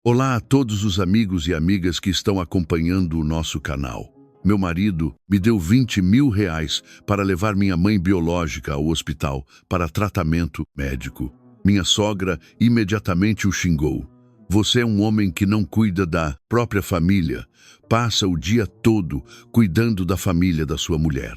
Olá a todos os amigos e amigas que estão acompanhando o nosso canal. Meu marido me deu 20 mil reais para levar minha mãe biológica ao hospital para tratamento médico. Minha sogra imediatamente o xingou. Você é um homem que não cuida da própria família, passa o dia todo cuidando da família da sua mulher.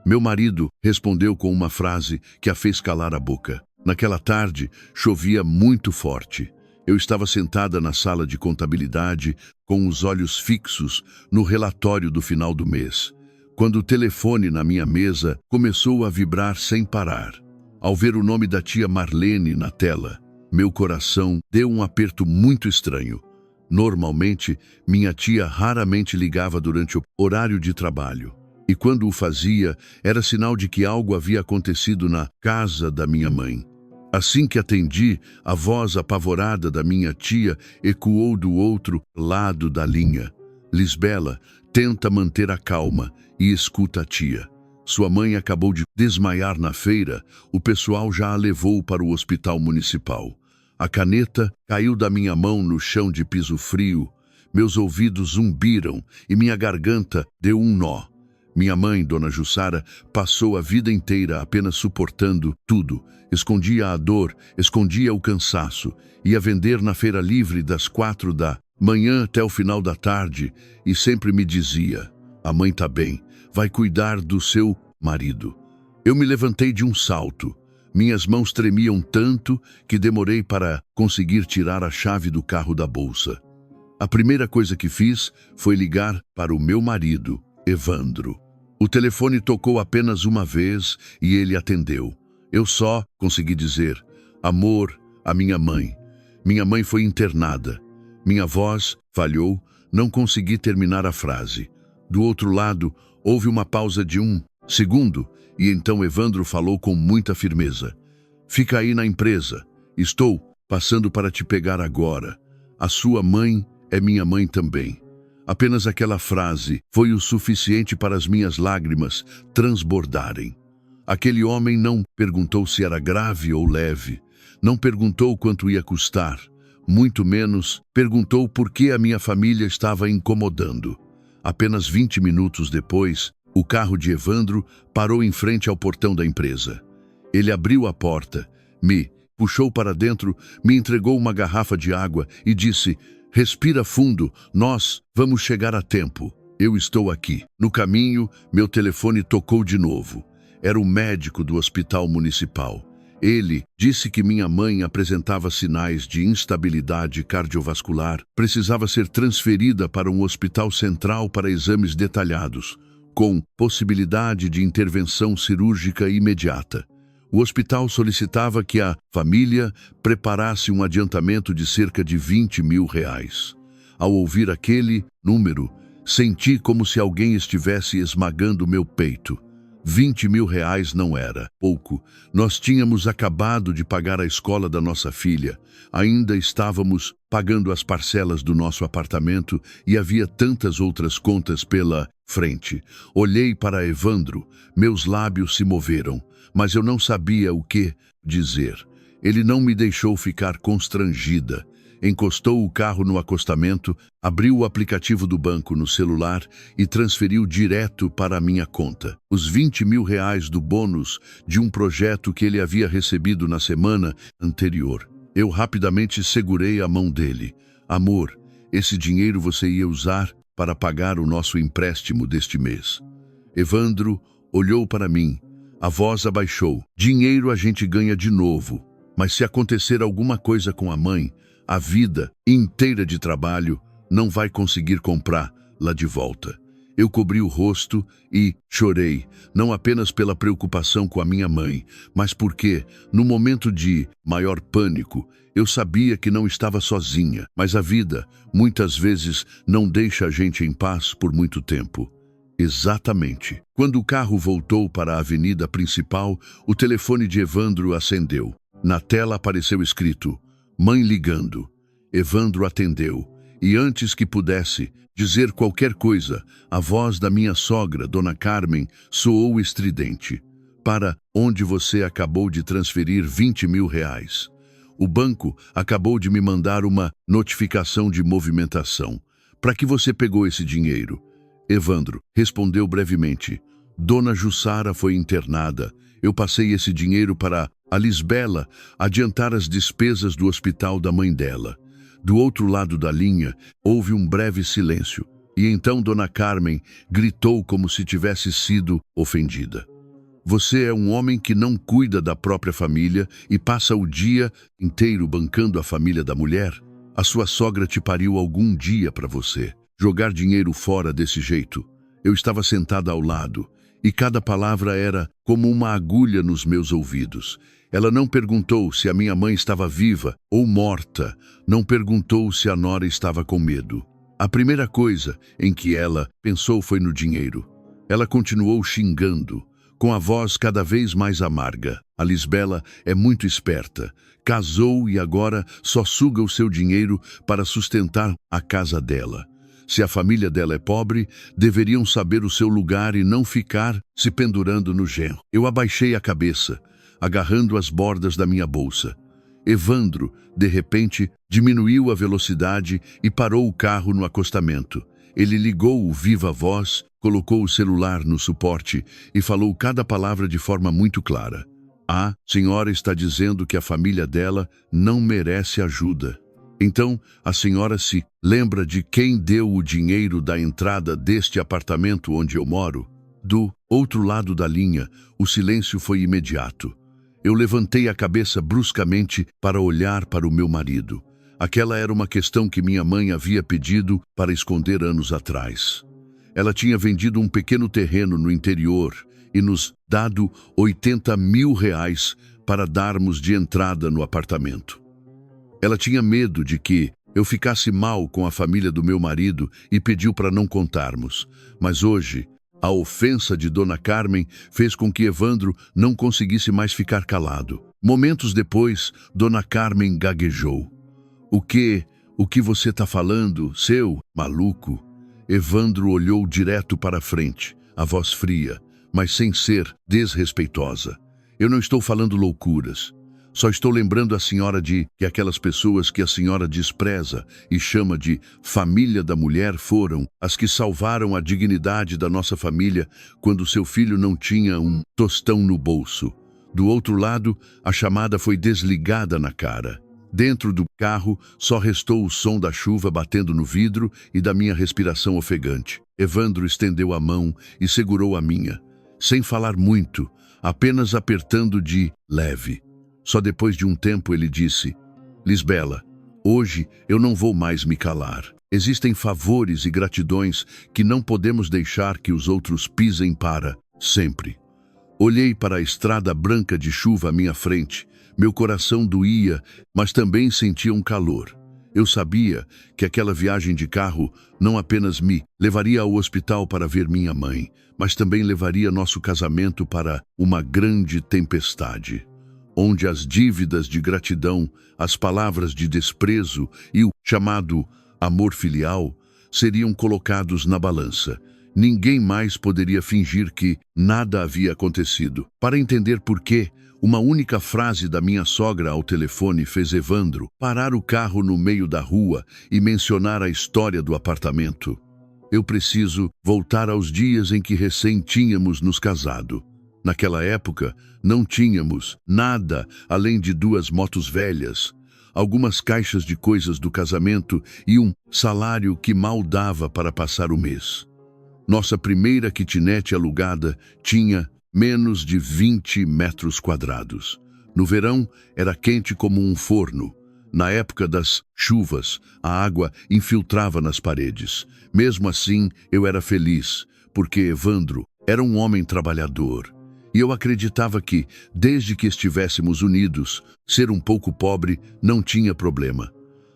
Meu marido respondeu com uma frase que a fez calar a boca. Naquela tarde, chovia muito forte. Eu estava sentada na sala de contabilidade, com os olhos fixos no relatório do final do mês, quando o telefone na minha mesa começou a vibrar sem parar. Ao ver o nome da tia Marlene na tela, meu coração deu um aperto muito estranho. Normalmente, minha tia raramente ligava durante o horário de trabalho. E quando o fazia, era sinal de que algo havia acontecido na casa da minha mãe. Assim que atendi, a voz apavorada da minha tia ecoou do outro lado da linha. Lisbela, tenta manter a calma e escuta a tia. Sua mãe acabou de desmaiar na feira, o pessoal já a levou para o hospital municipal. A caneta caiu da minha mão no chão de piso frio, meus ouvidos zumbiram e minha garganta deu um nó. Minha mãe, Dona Jussara, passou a vida inteira apenas suportando tudo. Escondia a dor, escondia o cansaço. Ia vender na feira livre das 4 da manhã até o final da tarde e sempre me dizia: a mãe tá bem, vai cuidar do seu marido. Eu me levantei de um salto. Minhas mãos tremiam tanto que demorei para conseguir tirar a chave do carro da bolsa. A primeira coisa que fiz foi ligar para o meu marido, Evandro. O telefone tocou apenas uma vez e ele atendeu. Eu só consegui dizer: amor, a minha mãe. Minha mãe foi internada. Minha voz falhou, não consegui terminar a frase. Do outro lado, houve uma pausa de 1 segundo e então Evandro falou com muita firmeza: fica aí na empresa. Estou passando para te pegar agora. A sua mãe é minha mãe também. Apenas aquela frase foi o suficiente para as minhas lágrimas transbordarem. Aquele homem não perguntou se era grave ou leve, não perguntou quanto ia custar, muito menos perguntou por que a minha família estava incomodando. Apenas 20 minutos depois, o carro de Evandro parou em frente ao portão da empresa. Ele abriu a porta, me puxou para dentro, me entregou uma garrafa de água e disse: respira fundo, nós vamos chegar a tempo. Eu estou aqui. No caminho, meu telefone tocou de novo. Era o médico do hospital municipal. Ele disse que minha mãe apresentava sinais de instabilidade cardiovascular, precisava ser transferida para um hospital central para exames detalhados, com possibilidade de intervenção cirúrgica imediata. O hospital solicitava que a família preparasse um adiantamento de cerca de 20 mil reais. Ao ouvir aquele número, senti como se alguém estivesse esmagando meu peito. 20 mil reais não era pouco. Nós tínhamos acabado de pagar a escola da nossa filha. Ainda estávamos pagando as parcelas do nosso apartamento e havia tantas outras contas pela frente. Olhei para Evandro, meus lábios se moveram, mas eu não sabia o que dizer. Ele não me deixou ficar constrangida. Encostou o carro no acostamento, abriu o aplicativo do banco no celular e transferiu direto para a minha conta. Os 20 mil reais do bônus de um projeto que ele havia recebido na semana anterior. Eu rapidamente segurei a mão dele. Amor, esse dinheiro você ia usar para pagar o nosso empréstimo deste mês. Evandro olhou para mim. A voz abaixou. Dinheiro a gente ganha de novo, mas se acontecer alguma coisa com a mãe, a vida inteira de trabalho não vai conseguir comprá-la de volta. Eu cobri o rosto e chorei, não apenas pela preocupação com a minha mãe, mas porque, no momento de maior pânico, eu sabia que não estava sozinha, mas a vida, muitas vezes, não deixa a gente em paz por muito tempo. Exatamente. Quando o carro voltou para a avenida principal, o telefone de Evandro acendeu. Na tela apareceu escrito: mãe ligando. Evandro atendeu, e antes que pudesse dizer qualquer coisa, a voz da minha sogra, Dona Carmen, soou estridente. Para onde você acabou de transferir 20 mil reais? O banco acabou de me mandar uma notificação de movimentação. Para que você pegou esse dinheiro? Evandro respondeu brevemente. Dona Jussara foi internada. Eu passei esse dinheiro para a Lisbela adiantar as despesas do hospital da mãe dela. Do outro lado da linha, houve um breve silêncio. E então Dona Carmen gritou como se tivesse sido ofendida. Você é um homem que não cuida da própria família e passa o dia inteiro bancando a família da mulher? A sua sogra te pariu algum dia para você jogar dinheiro fora desse jeito? Eu estava sentada ao lado e cada palavra era como uma agulha nos meus ouvidos. Ela não perguntou se a minha mãe estava viva ou morta, não perguntou se a nora estava com medo. A primeira coisa em que ela pensou foi no dinheiro. Ela continuou xingando, com a voz cada vez mais amarga. A Lisbela é muito esperta. Casou e agora só suga o seu dinheiro para sustentar a casa dela. Se a família dela é pobre, deveriam saber o seu lugar e não ficar se pendurando no genro. Eu abaixei a cabeça, agarrando as bordas da minha bolsa. Evandro, de repente, diminuiu a velocidade e parou o carro no acostamento. Ele ligou o viva-voz, colocou o celular no suporte e falou cada palavra de forma muito clara. A senhora está dizendo que a família dela não merece ajuda. Então, a senhora se lembra de quem deu o dinheiro da entrada deste apartamento onde eu moro? Do outro lado da linha, o silêncio foi imediato. Eu levantei a cabeça bruscamente para olhar para o meu marido. Aquela era uma questão que minha mãe havia pedido para esconder anos atrás. Ela tinha vendido um pequeno terreno no interior e nos dado 80 mil reais para darmos de entrada no apartamento. Ela tinha medo de que eu ficasse mal com a família do meu marido e pediu para não contarmos. Mas hoje, a ofensa de Dona Carmen fez com que Evandro não conseguisse mais ficar calado. Momentos depois, Dona Carmen gaguejou. O que você está falando, seu maluco? Evandro olhou direto para a frente, a voz fria, mas sem ser desrespeitosa. Eu não estou falando loucuras. Só estou lembrando a senhora de que aquelas pessoas que a senhora despreza e chama de família da mulher foram as que salvaram a dignidade da nossa família quando seu filho não tinha um tostão no bolso. Do outro lado, a chamada foi desligada na cara. Dentro do carro, só restou o som da chuva batendo no vidro e da minha respiração ofegante. Evandro estendeu a mão e segurou a minha, sem falar muito, apenas apertando de leve. Só depois de um tempo ele disse: Lisbela, hoje eu não vou mais me calar. Existem favores e gratidões que não podemos deixar que os outros pisem para sempre. Olhei para a estrada branca de chuva à minha frente. Meu coração doía, mas também sentia um calor. Eu sabia que aquela viagem de carro não apenas me levaria ao hospital para ver minha mãe, mas também levaria nosso casamento para uma grande tempestade, onde as dívidas de gratidão, as palavras de desprezo e o chamado amor filial seriam colocados na balança. Ninguém mais poderia fingir que nada havia acontecido. Para entender por quê, uma única frase da minha sogra ao telefone fez Evandro parar o carro no meio da rua e mencionar a história do apartamento. Eu preciso voltar aos dias em que recém tínhamos nos casado. Naquela época, não tínhamos nada além de 2 motos velhas, algumas caixas de coisas do casamento e um salário que mal dava para passar o mês. Nossa primeira kitnet alugada tinha menos de 20 metros quadrados. No verão, era quente como um forno. Na época das chuvas, a água infiltrava nas paredes. Mesmo assim, eu era feliz, porque Evandro era um homem trabalhador. E eu acreditava que, desde que estivéssemos unidos, ser um pouco pobre não tinha problema.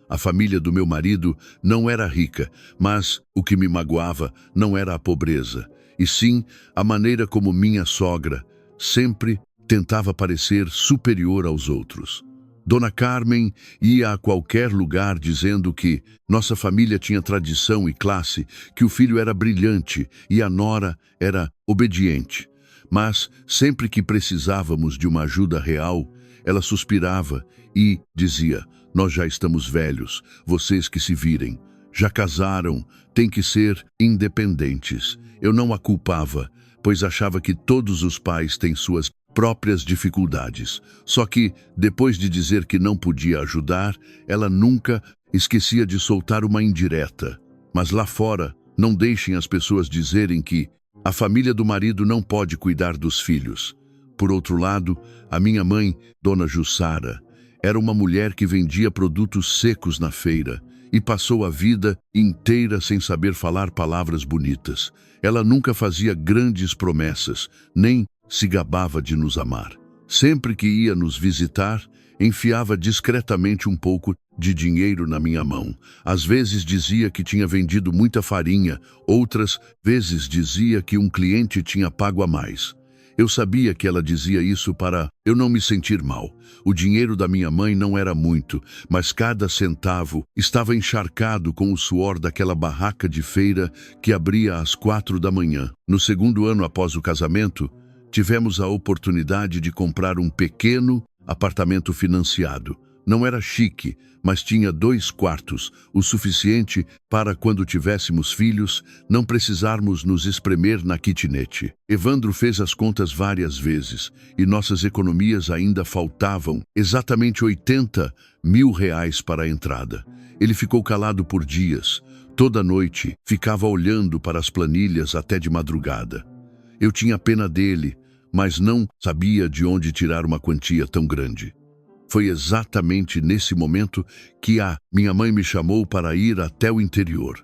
A família do meu marido não era rica, mas o que me magoava não era a pobreza, e sim a maneira como minha sogra sempre tentava parecer superior aos outros. Dona Carmen ia a qualquer lugar dizendo que nossa família tinha tradição e classe, que o filho era brilhante e a nora era obediente. Mas, sempre que precisávamos de uma ajuda real, Ela suspirava e dizia: nós já estamos velhos, vocês que se virem. Já casaram, têm que ser independentes. Eu não a culpava, pois achava que todos os pais têm suas próprias dificuldades. Só que, depois de dizer que não podia ajudar, ela nunca esquecia de soltar uma indireta. Mas lá fora, não deixem as pessoas dizerem que a família do marido não pode cuidar dos filhos. Por outro lado, a minha mãe, Dona Jussara, era uma mulher que vendia produtos secos na feira e passou a vida inteira sem saber falar palavras bonitas. Ela nunca fazia grandes promessas, nem se gabava de nos amar. Sempre que ia nos visitar, enfiava discretamente um pouco de dinheiro na minha mão. Às vezes dizia que tinha vendido muita farinha, outras vezes dizia que um cliente tinha pago a mais. Eu sabia que ela dizia isso para eu não me sentir mal. O dinheiro da minha mãe não era muito, mas cada centavo estava encharcado com o suor daquela barraca de feira que abria às 4 da manhã. No segundo ano após o casamento, tivemos a oportunidade de comprar um pequeno apartamento financiado. Não era chique, mas tinha 2 quartos, o suficiente para, quando tivéssemos filhos, não precisarmos nos espremer na kitnet. Evandro fez as contas várias vezes e nossas economias ainda faltavam exatamente 80 mil reais para a entrada. Ele ficou calado por dias. Toda noite ficava olhando para as planilhas até de madrugada. Eu tinha pena dele, mas não sabia de onde tirar uma quantia tão grande. Foi exatamente nesse momento que a minha mãe me chamou para ir até o interior.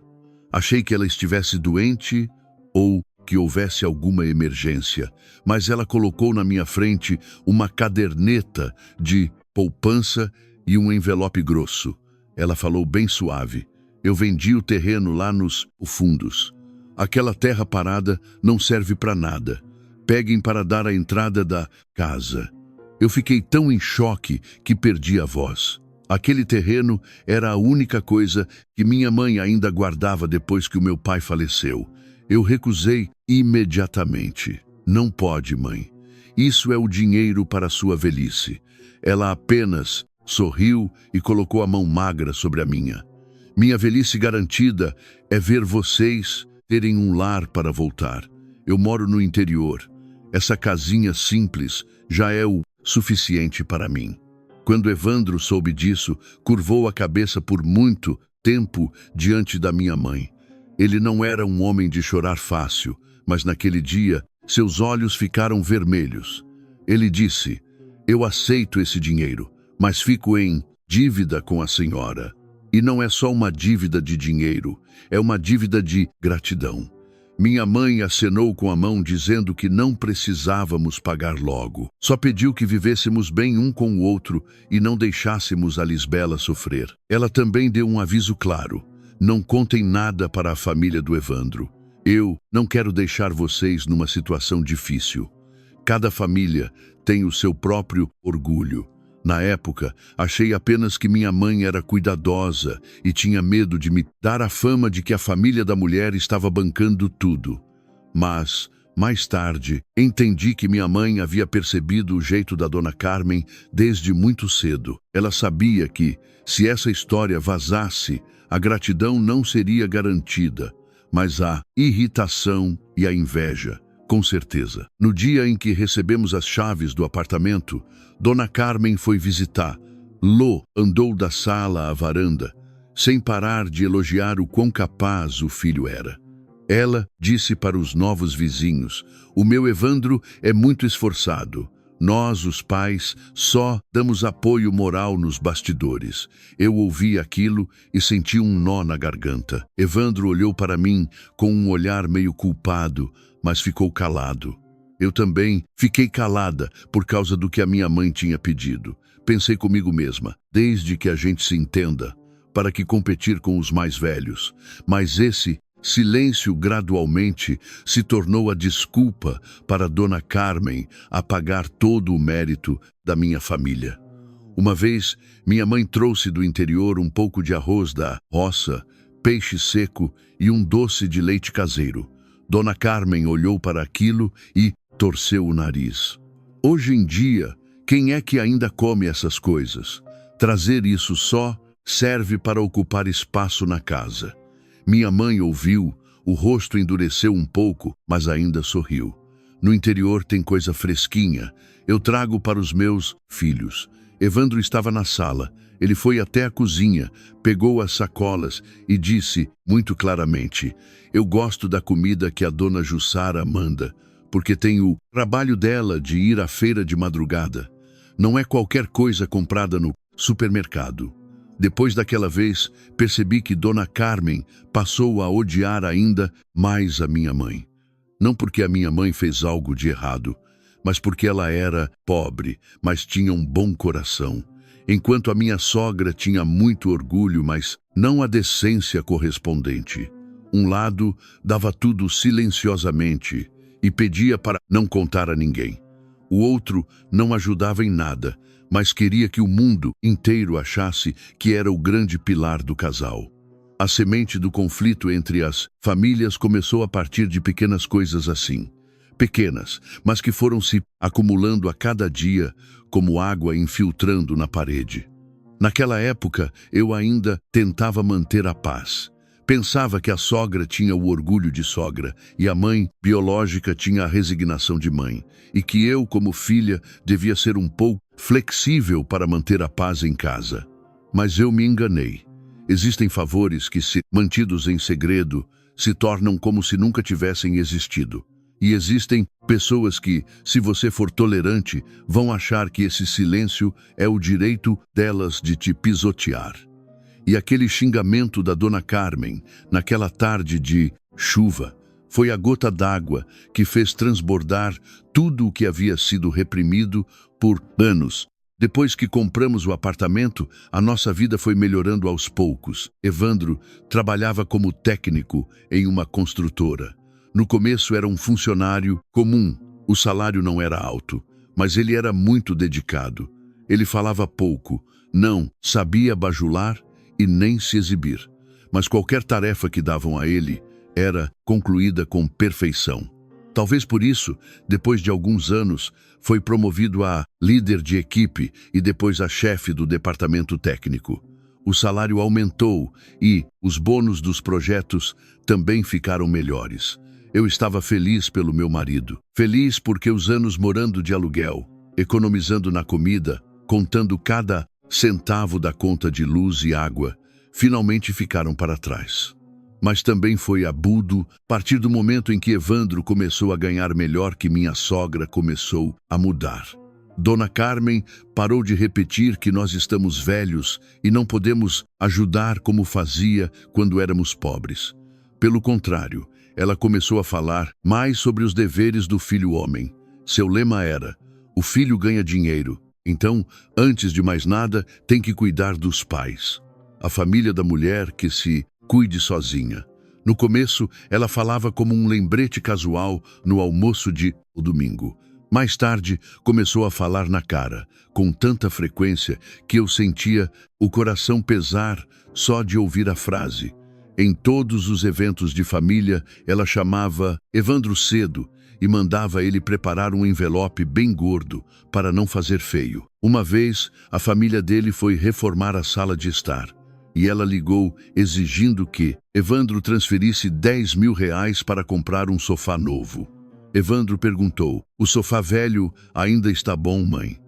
Achei que ela estivesse doente ou que houvesse alguma emergência, mas ela colocou na minha frente uma caderneta de poupança e um envelope grosso. Ela falou bem suave: eu vendi o terreno lá nos fundos. Aquela terra parada não serve para nada. Peguem para dar a entrada da casa. Eu fiquei tão em choque que perdi a voz. Aquele terreno era a única coisa que minha mãe ainda guardava depois que o meu pai faleceu. Eu recusei imediatamente. Não pode, mãe. Isso é o dinheiro para a sua velhice. Ela apenas sorriu e colocou a mão magra sobre a minha. Minha velhice garantida é ver vocês terem um lar para voltar. Eu moro no interior. Essa casinha simples já é o suficiente para mim. Quando Evandro soube disso, curvou a cabeça por muito tempo diante da minha mãe. Ele não era um homem de chorar fácil, mas naquele dia seus olhos ficaram vermelhos. Ele disse: eu aceito esse dinheiro, mas fico em dívida com a senhora. E não é só uma dívida de dinheiro, é uma dívida de gratidão. Minha mãe acenou com a mão dizendo que não precisávamos pagar logo. Só pediu que vivêssemos bem um com o outro e não deixássemos a Lisbela sofrer. Ela também deu um aviso claro: não contem nada para a família do Evandro. Eu não quero deixar vocês numa situação difícil. Cada família tem o seu próprio orgulho. Na época, achei apenas que minha mãe era cuidadosa e tinha medo de me dar a fama de que a família da mulher estava bancando tudo. Mas, mais tarde, entendi que minha mãe havia percebido o jeito da Dona Carmen desde muito cedo. Ela sabia que, se essa história vazasse, a gratidão não seria garantida, mas a irritação e a inveja. Com certeza. No dia em que recebemos as chaves do apartamento, Dona Carmen foi visitar. Lô andou da sala à varanda, sem parar de elogiar o quão capaz o filho era. Ela disse para os novos vizinhos: o meu Evandro é muito esforçado. Nós, os pais, só damos apoio moral nos bastidores. Eu ouvi aquilo e senti um nó na garganta. Evandro olhou para mim com um olhar meio culpado, mas ficou calado. Eu também fiquei calada por causa do que a minha mãe tinha pedido. Pensei comigo mesma: desde que a gente se entenda, para que competir com os mais velhos? Mas esse silêncio gradualmente se tornou a desculpa para Dona Carmen apagar todo o mérito da minha família. Uma vez, minha mãe trouxe do interior um pouco de arroz da roça, peixe seco e um doce de leite caseiro. Dona Carmen olhou para aquilo e torceu o nariz. Hoje em dia, Quem é que ainda come essas coisas? Trazer isso só serve para ocupar espaço na casa. Minha mãe ouviu, o rosto endureceu um pouco, mas ainda sorriu. No interior tem coisa fresquinha. Eu trago para os meus filhos. Evandro estava na sala. Ele foi até a cozinha, pegou as sacolas e disse, muito claramente, eu gosto da comida que a dona Jussara manda, porque tem o trabalho dela de ir à feira de madrugada. Não é qualquer coisa comprada no supermercado. Depois daquela vez, percebi que Dona Carmen passou a odiar ainda mais a minha mãe. Não porque a minha mãe fez algo de errado, mas porque ela era pobre, mas tinha um bom coração. Enquanto a minha sogra tinha muito orgulho, mas não a decência correspondente. Um lado dava tudo silenciosamente e pedia para não contar a ninguém. O outro não ajudava em nada, mas queria que o mundo inteiro achasse que era o grande pilar do casal. A semente do conflito entre as famílias começou a partir de pequenas coisas assim. Pequenas, mas que foram se acumulando a cada dia, como água infiltrando na parede. Naquela época, eu ainda tentava manter a paz. Pensava que a sogra tinha o orgulho de sogra e a mãe biológica tinha a resignação de mãe, e que eu, como filha, devia ser um pouco flexível para manter a paz em casa. Mas eu me enganei. Existem favores que, se mantidos em segredo, se tornam como se nunca tivessem existido. E existem pessoas que, se você for tolerante, vão achar que esse silêncio é o direito delas de te pisotear. E aquele xingamento da Dona Carmen, naquela tarde de chuva, foi a gota d'água que fez transbordar tudo o que havia sido reprimido por anos. Depois que compramos o apartamento, a nossa vida foi melhorando aos poucos. Evandro trabalhava como técnico em uma construtora. No começo era um funcionário comum, o salário não era alto, mas ele era muito dedicado. Ele falava pouco, não sabia bajular e nem se exibir. Mas qualquer tarefa que davam a ele era concluída com perfeição. Talvez por isso, depois de alguns anos, foi promovido a líder de equipe e depois a chefe do departamento técnico. O salário aumentou e os bônus dos projetos também ficaram melhores. Eu estava feliz pelo meu marido. Feliz porque os anos morando de aluguel, economizando na comida, contando cada centavo da conta de luz e água, finalmente ficaram para trás. Mas também foi agudo a partir do momento em que Evandro começou a ganhar melhor que minha sogra começou a mudar. Dona Carmen parou de repetir que nós estamos velhos e não podemos ajudar como fazia quando éramos pobres. Pelo contrário, ela começou a falar mais sobre os deveres do filho homem. Seu lema era, o filho ganha dinheiro, então, antes de mais nada, tem que cuidar dos pais. A família da mulher que se cuide sozinha. No começo, ela falava como um lembrete casual no almoço de domingo. Mais tarde, começou a falar na cara, com tanta frequência que eu sentia o coração pesar só de ouvir a frase. Em todos os eventos de família, ela chamava Evandro cedo e mandava ele preparar um envelope bem gordo para não fazer feio. Uma vez, a família dele foi reformar a sala de estar. E ela ligou exigindo que Evandro transferisse R$ 10.000 para comprar um sofá novo. Evandro perguntou, o sofá velho ainda está bom, mãe?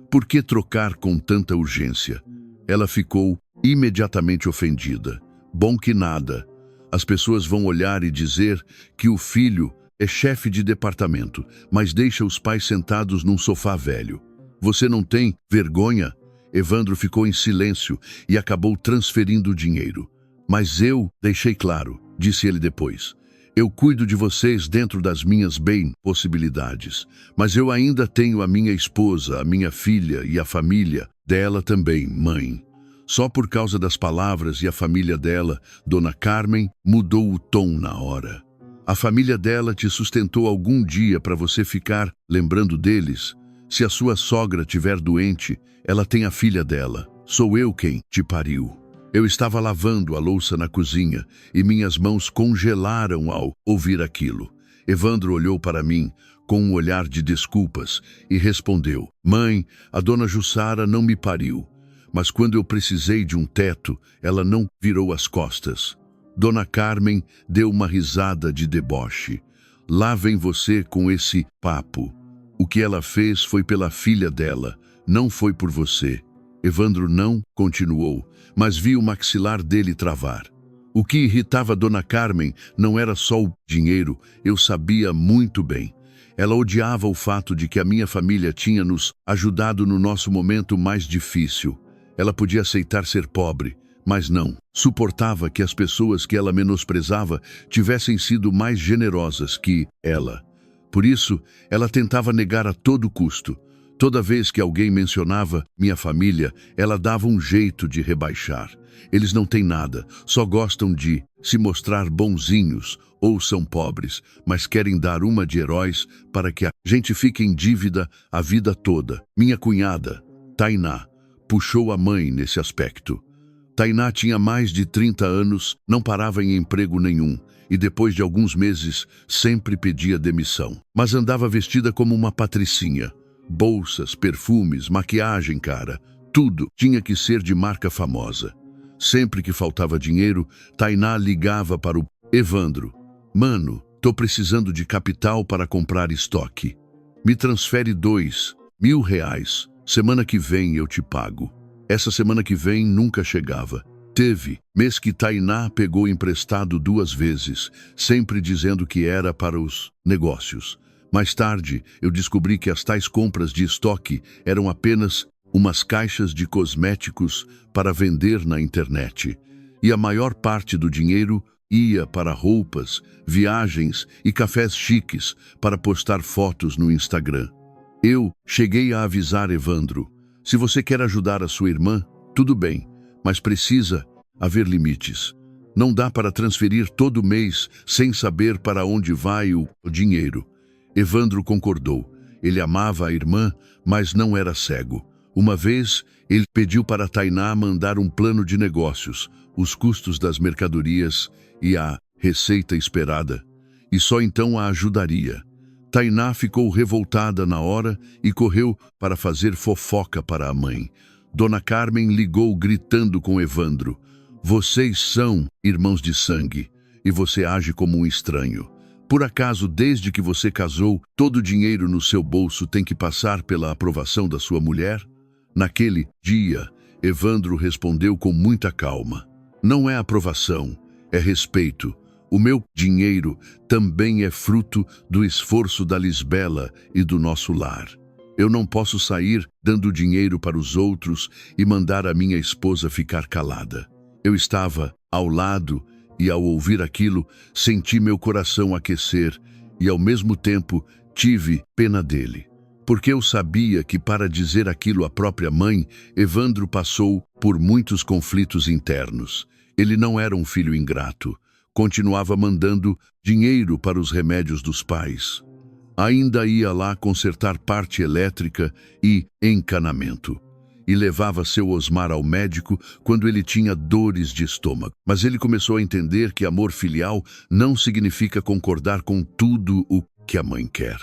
Por que trocar com tanta urgência? Ela ficou imediatamente ofendida. Bom que nada. As pessoas vão olhar e dizer que o filho é chefe de departamento, mas deixa os pais sentados num sofá velho. Você não tem vergonha? Evandro ficou em silêncio e acabou transferindo o dinheiro. Mas eu deixei claro, disse ele depois. Eu cuido de vocês dentro das minhas possibilidades. Mas eu ainda tenho a minha esposa, a minha filha e a família dela também, mãe. Só por causa das palavras e a família dela, Dona Carmen mudou o tom na hora. A família dela te sustentou algum dia para você ficar lembrando deles? Se a sua sogra estiver doente, ela tem a filha dela. Sou eu quem te pariu. Eu estava lavando a louça na cozinha e minhas mãos congelaram ao ouvir aquilo. Evandro olhou para mim com um olhar de desculpas e respondeu: Mãe, a dona Jussara não me pariu, mas quando eu precisei de um teto, ela não virou as costas. Dona Carmen deu uma risada de deboche. Lá vem você com esse papo. O que ela fez foi pela filha dela, não foi por você. Evandro não continuou, mas vi o maxilar dele travar. O que irritava Dona Carmen não era só o dinheiro, eu sabia muito bem. Ela odiava o fato de que a minha família tinha nos ajudado no nosso momento mais difícil. Ela podia aceitar ser pobre, mas não suportava que as pessoas que ela menosprezava tivessem sido mais generosas que ela. Por isso, ela tentava negar a todo custo. Toda vez que alguém mencionava minha família, ela dava um jeito de rebaixar. Eles não têm nada, só gostam de se mostrar bonzinhos ou são pobres, mas querem dar uma de heróis para que a gente fique em dívida a vida toda. Minha cunhada, Tainá, puxou a mãe nesse aspecto. Tainá tinha mais de 30 anos, não parava em emprego nenhum e depois de alguns meses sempre pedia demissão. Mas andava vestida como uma patricinha. Bolsas, perfumes, maquiagem, cara, tudo tinha que ser de marca famosa. Sempre que faltava dinheiro, Tainá ligava para o Evandro. Mano, tô precisando de capital para comprar estoque. Me transfere R$2.000. Semana que vem eu te pago. Essa semana que vem nunca chegava. Teve mês que Tainá pegou emprestado 2 vezes, sempre dizendo que era para os negócios. Mais tarde, eu descobri que as tais compras de estoque eram apenas umas caixas de cosméticos para vender na internet. E a maior parte do dinheiro ia para roupas, viagens e cafés chiques para postar fotos no Instagram. Eu cheguei a avisar Evandro: se você quer ajudar a sua irmã, tudo bem, mas precisa haver limites. Não dá para transferir todo mês sem saber para onde vai o dinheiro. Evandro concordou. Ele amava a irmã, mas não era cego. Uma vez, ele pediu para Tainá mandar um plano de negócios, os custos das mercadorias e a receita esperada, e só então a ajudaria. Tainá ficou revoltada na hora e correu para fazer fofoca para a mãe. Dona Carmen ligou gritando com Evandro: vocês são irmãos de sangue e você age como um estranho. Por acaso, desde que você casou, todo o dinheiro no seu bolso tem que passar pela aprovação da sua mulher? Naquele dia, Evandro respondeu com muita calma: não é aprovação, é respeito. O meu dinheiro também é fruto do esforço da Lisbela e do nosso lar. Eu não posso sair dando dinheiro para os outros e mandar a minha esposa ficar calada. Eu estava ao lado e, ao ouvir aquilo, senti meu coração aquecer e, ao mesmo tempo, tive pena dele. Porque eu sabia que, para dizer aquilo à própria mãe, Evandro passou por muitos conflitos internos. Ele não era um filho ingrato. Continuava mandando dinheiro para os remédios dos pais. Ainda ia lá consertar parte elétrica e encanamento. E levava seu Osmar ao médico quando ele tinha dores de estômago. Mas ele começou a entender que amor filial não significa concordar com tudo o que a mãe quer.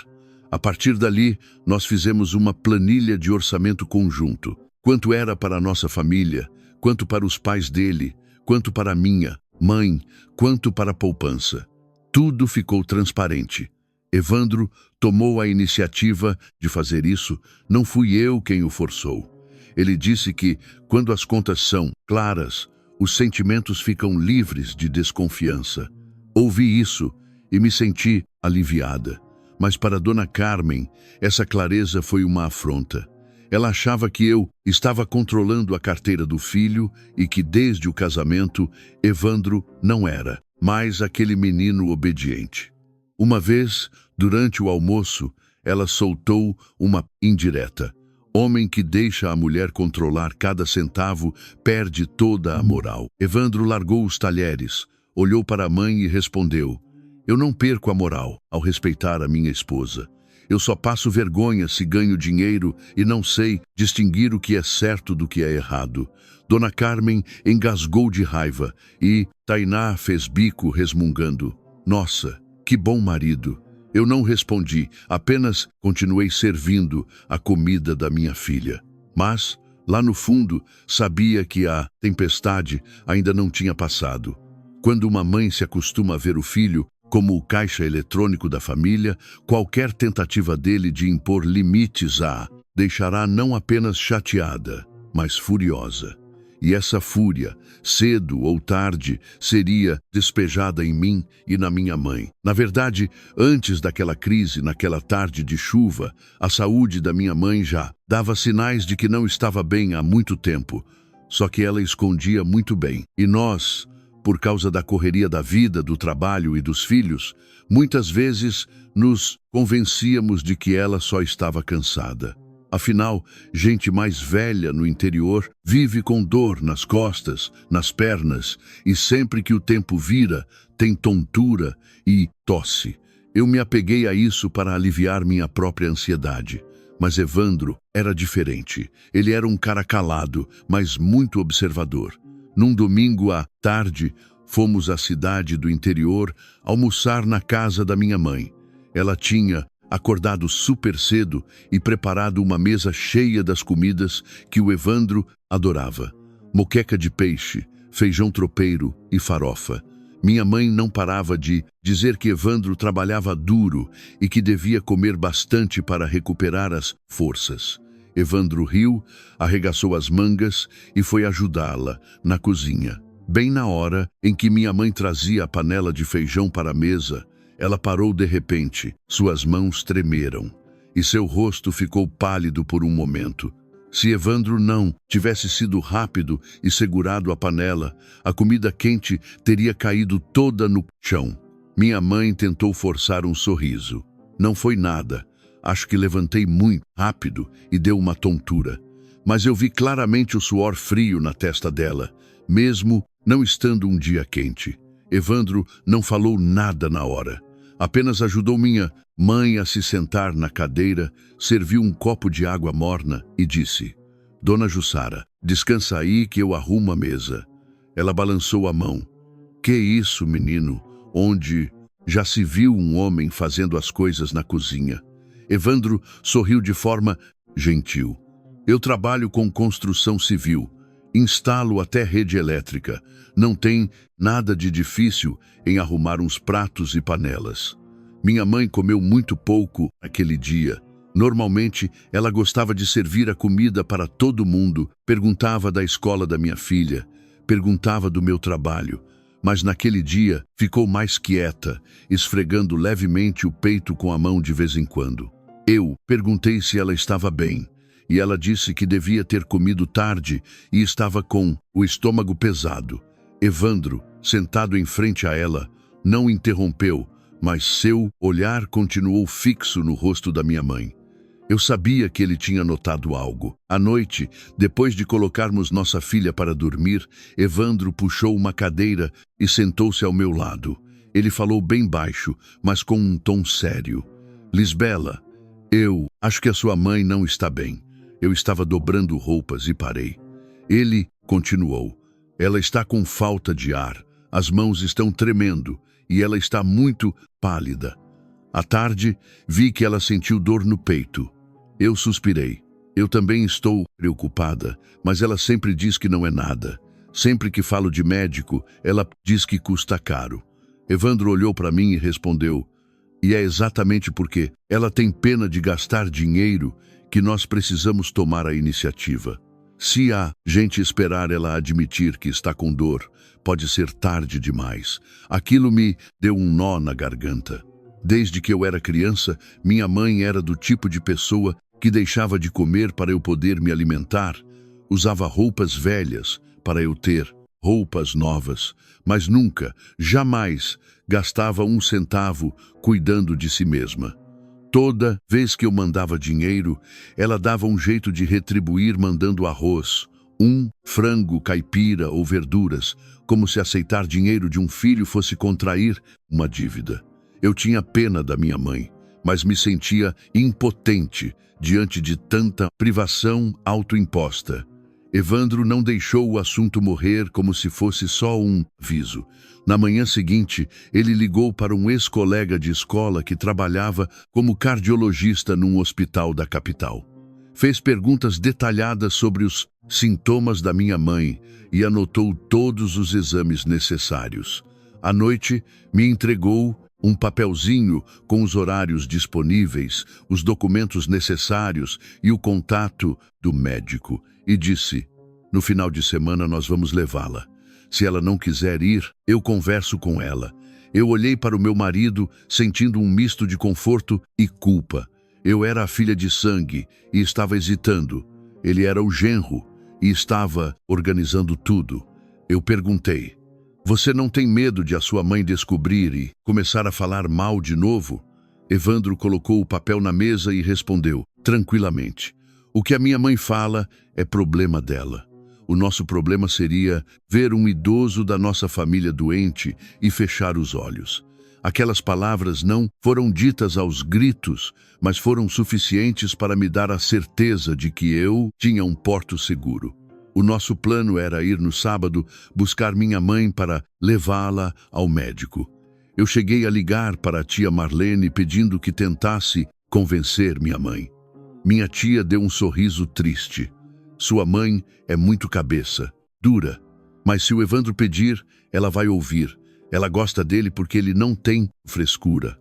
A partir dali, nós fizemos uma planilha de orçamento conjunto. Quanto era para a nossa família, quanto para os pais dele, quanto para a minha mãe, quanto para a poupança. Tudo ficou transparente. Evandro tomou a iniciativa de fazer isso, não fui eu quem o forçou. Ele disse que, quando as contas são claras, os sentimentos ficam livres de desconfiança. Ouvi isso e me senti aliviada. Mas para Dona Carmen, essa clareza foi uma afronta. Ela achava que eu estava controlando a carteira do filho e que, desde o casamento, Evandro não era mais aquele menino obediente. Uma vez, durante o almoço, ela soltou uma indireta. Homem que deixa a mulher controlar cada centavo perde toda a moral. Evandro largou os talheres, olhou para a mãe e respondeu: eu não perco a moral ao respeitar a minha esposa. Eu só passo vergonha se ganho dinheiro e não sei distinguir o que é certo do que é errado. Dona Carmen engasgou de raiva e Tainá fez bico resmungando: nossa, que bom marido. Eu não respondi, apenas continuei servindo a comida da minha filha. Mas, lá no fundo, sabia que a tempestade ainda não tinha passado. Quando uma mãe se acostuma a ver o filho como o caixa eletrônico da família, qualquer tentativa dele de impor limites a deixará não apenas chateada, mas furiosa. E essa fúria, cedo ou tarde, seria despejada em mim e na minha mãe. Na verdade, antes daquela crise, naquela tarde de chuva, a saúde da minha mãe já dava sinais de que não estava bem há muito tempo. Só que ela escondia muito bem. E nós, por causa da correria da vida, do trabalho e dos filhos, muitas vezes nos convencíamos de que ela só estava cansada. Afinal, gente mais velha no interior vive com dor nas costas, nas pernas, e sempre que o tempo vira, tem tontura e tosse. Eu me apeguei a isso para aliviar minha própria ansiedade. Mas Evandro era diferente. Ele era um cara calado, mas muito observador. Num domingo à tarde, fomos à cidade do interior almoçar na casa da minha mãe. Ela tinha acordado super cedo e preparado uma mesa cheia das comidas que o Evandro adorava. Moqueca de peixe, feijão tropeiro e farofa. Minha mãe não parava de dizer que Evandro trabalhava duro e que devia comer bastante para recuperar as forças. Evandro riu, arregaçou as mangas e foi ajudá-la na cozinha. Bem na hora em que minha mãe trazia a panela de feijão para a mesa, ela parou de repente, suas mãos tremeram e seu rosto ficou pálido por um momento. Se Evandro não tivesse sido rápido e segurado a panela, a comida quente teria caído toda no chão. Minha mãe tentou forçar um sorriso. Não foi nada. Acho que levantei muito rápido e deu uma tontura. Mas eu vi claramente o suor frio na testa dela, mesmo não estando um dia quente. Evandro não falou nada na hora. Apenas ajudou minha mãe a se sentar na cadeira, serviu um copo de água morna e disse: "Dona Jussara, descansa aí que eu arrumo a mesa." Ela balançou a mão. "Que isso, menino? Onde já se viu um homem fazendo as coisas na cozinha?" Evandro sorriu de forma gentil. "Eu trabalho com construção civil. Instalo até rede elétrica. Não tem nada de difícil em arrumar uns pratos e panelas." Minha mãe comeu muito pouco aquele dia. Normalmente, ela gostava de servir a comida para todo mundo, perguntava da escola da minha filha, perguntava do meu trabalho. Mas naquele dia, ficou mais quieta, esfregando levemente o peito com a mão de vez em quando. Eu perguntei se ela estava bem, e ela disse que devia ter comido tarde e estava com o estômago pesado. Evandro, sentado em frente a ela, não interrompeu, mas seu olhar continuou fixo no rosto da minha mãe. Eu sabia que ele tinha notado algo. À noite, depois de colocarmos nossa filha para dormir, Evandro puxou uma cadeira e sentou-se ao meu lado. Ele falou bem baixo, mas com um tom sério. "Lisbela, eu acho que a sua mãe não está bem." Eu estava dobrando roupas e parei. Ele continuou: "Ela está com falta de ar, as mãos estão tremendo e ela está muito pálida." À tarde, vi que ela sentiu dor no peito. Eu suspirei. "Eu também estou preocupada, mas ela sempre diz que não é nada. Sempre que falo de médico, ela diz que custa caro." Evandro olhou para mim e respondeu: "E é exatamente porque ela tem pena de gastar dinheiro que nós precisamos tomar a iniciativa. Se a gente esperar ela admitir que está com dor, pode ser tarde demais." Aquilo me deu um nó na garganta. Desde que eu era criança, minha mãe era do tipo de pessoa que deixava de comer para eu poder me alimentar, usava roupas velhas para eu ter roupas novas, mas nunca, jamais, gastava um centavo cuidando de si mesma. Toda vez que eu mandava dinheiro, ela dava um jeito de retribuir mandando arroz, frango caipira ou verduras, como se aceitar dinheiro de um filho fosse contrair uma dívida. Eu tinha pena da minha mãe, mas me sentia impotente diante de tanta privação autoimposta. Evandro não deixou o assunto morrer como se fosse só um aviso. Na manhã seguinte, ele ligou para um ex-colega de escola que trabalhava como cardiologista num hospital da capital. Fez perguntas detalhadas sobre os sintomas da minha mãe e anotou todos os exames necessários. À noite, me entregou um papelzinho com os horários disponíveis, os documentos necessários e o contato do médico, e disse: no final de semana nós vamos levá-la. Se ela não quiser ir, eu converso com ela. Eu olhei para o meu marido, sentindo um misto de conforto e culpa. Eu era a filha de sangue e estava hesitando. Ele era o genro e estava organizando tudo. Eu perguntei: você não tem medo de a sua mãe descobrir e começar a falar mal de novo? Evandro colocou o papel na mesa e respondeu, tranquilamente: o que a minha mãe fala é problema dela. O nosso problema seria ver um idoso da nossa família doente e fechar os olhos. Aquelas palavras não foram ditas aos gritos, mas foram suficientes para me dar a certeza de que eu tinha um porto seguro. O nosso plano era ir no sábado buscar minha mãe para levá-la ao médico. Eu cheguei a ligar para a tia Marlene pedindo que tentasse convencer minha mãe. Minha tia deu um sorriso triste. Sua mãe é muito cabeça, dura, mas se o Evandro pedir, ela vai ouvir. Ela gosta dele porque ele não tem frescura.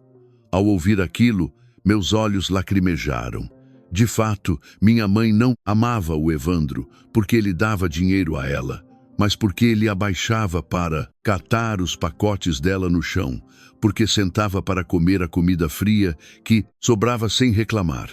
Ao ouvir aquilo, meus olhos lacrimejaram. De fato, minha mãe não amava o Evandro porque ele dava dinheiro a ela, mas porque ele abaixava para catar os pacotes dela no chão, porque sentava para comer a comida fria que sobrava sem reclamar,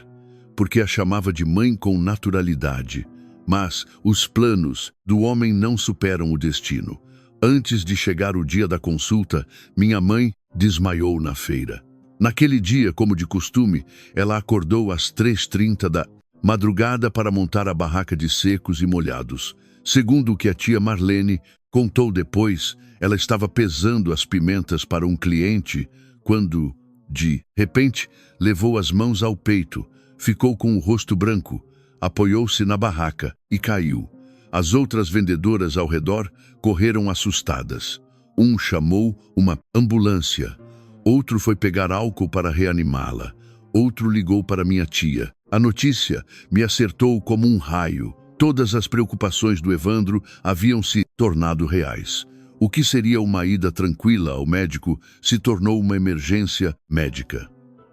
porque a chamava de mãe com naturalidade. Mas os planos do homem não superam o destino. Antes de chegar o dia da consulta, minha mãe desmaiou na feira. Naquele dia, como de costume, ela acordou às 3h30 da madrugada para montar a barraca de secos e molhados. Segundo o que a tia Marlene contou depois, ela estava pesando as pimentas para um cliente quando, de repente, levou as mãos ao peito, ficou com o rosto branco, apoiou-se na barraca e caiu. As outras vendedoras ao redor correram assustadas. Um chamou uma ambulância. Outro foi pegar álcool para reanimá-la. Outro ligou para minha tia. A notícia me acertou como um raio. Todas as preocupações do Evandro haviam se tornado reais. O que seria uma ida tranquila ao médico se tornou uma emergência médica.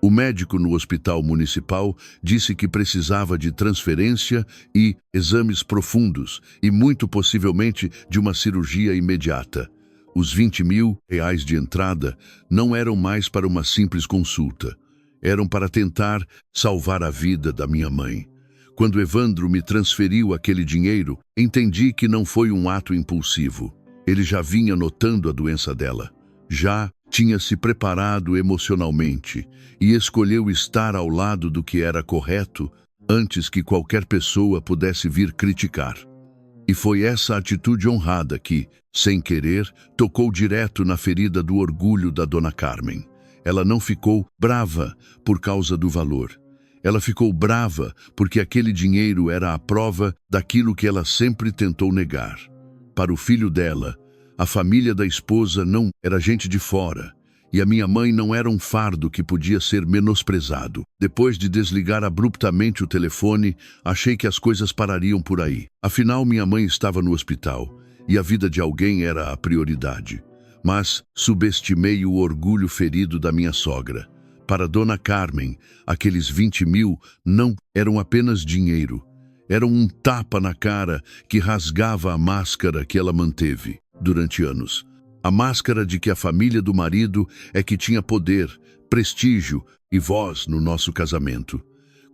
O médico no hospital municipal disse que precisava de transferência e exames profundos e muito possivelmente de uma cirurgia imediata. Os 20 mil reais de entrada não eram mais para uma simples consulta. Eram para tentar salvar a vida da minha mãe. Quando Evandro me transferiu aquele dinheiro, entendi que não foi um ato impulsivo. Ele já vinha notando a doença dela. Já tinha se preparado emocionalmente e escolheu estar ao lado do que era correto antes que qualquer pessoa pudesse vir criticar. E foi essa atitude honrada que, sem querer, tocou direto na ferida do orgulho da dona Carmen. Ela não ficou brava por causa do valor. Ela ficou brava porque aquele dinheiro era a prova daquilo que ela sempre tentou negar. Para o filho dela, a família da esposa não era gente de fora, e a minha mãe não era um fardo que podia ser menosprezado. Depois de desligar abruptamente o telefone, achei que as coisas parariam por aí. Afinal, minha mãe estava no hospital, e a vida de alguém era a prioridade. Mas subestimei o orgulho ferido da minha sogra. Para Dona Carmen, aqueles 20 mil não eram apenas dinheiro. Eram um tapa na cara que rasgava a máscara que ela manteve durante anos. A máscara de que a família do marido é que tinha poder, prestígio e voz no nosso casamento.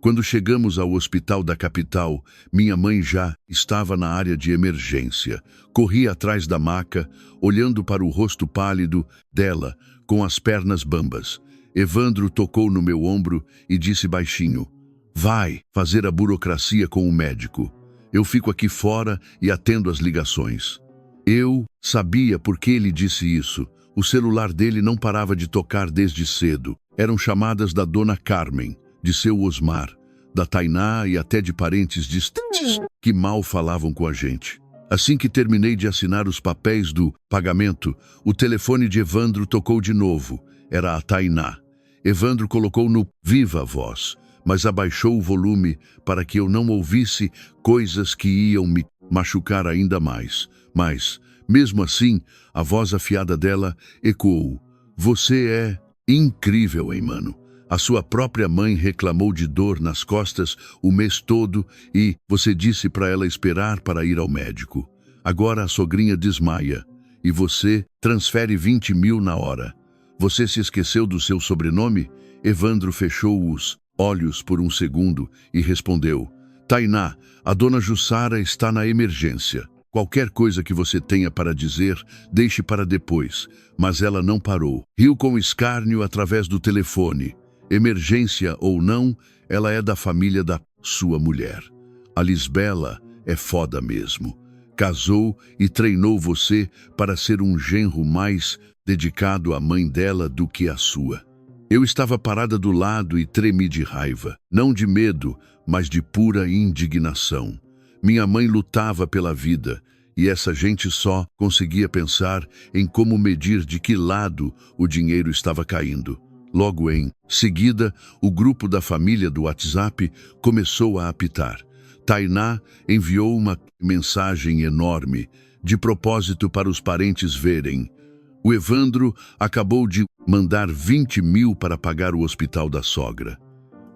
Quando chegamos ao hospital da capital, minha mãe já estava na área de emergência. Corri atrás da maca, olhando para o rosto pálido dela, com as pernas bambas. Evandro tocou no meu ombro e disse baixinho: vai fazer a burocracia com o médico. Eu fico aqui fora e atendo as ligações. Eu sabia por que ele disse isso. O celular dele não parava de tocar desde cedo. Eram chamadas da Dona Carmen, de seu Osmar, da Tainá e até de parentes distantes que mal falavam com a gente. Assim que terminei de assinar os papéis do pagamento, o telefone de Evandro tocou de novo. Era a Tainá. Evandro colocou no viva voz, mas abaixou o volume para que eu não ouvisse coisas que iam me machucar ainda mais. Mas, mesmo assim, a voz afiada dela ecoou. Você é incrível, hein, mano? A sua própria mãe reclamou de dor nas costas o mês todo e você disse para ela esperar para ir ao médico. Agora a sogrinha desmaia e você transfere 20 mil na hora. Você se esqueceu do seu sobrenome? Evandro fechou os olhos por um segundo e respondeu. Tainá, a dona Jussara está na emergência. Qualquer coisa que você tenha para dizer, deixe para depois. Mas ela não parou. Riu com escárnio através do telefone. Emergência ou não, ela é da família da sua mulher. A Lisbela é foda mesmo. Casou e treinou você para ser um genro mais dedicado à mãe dela do que à sua. Eu estava parada do lado e tremi de raiva, não de medo, mas de pura indignação. Minha mãe lutava pela vida e essa gente só conseguia pensar em como medir de que lado o dinheiro estava caindo. Logo em seguida, o grupo da família do WhatsApp começou a apitar. Tainá enviou uma mensagem enorme, de propósito para os parentes verem. O Evandro acabou de mandar 20 mil para pagar o hospital da sogra.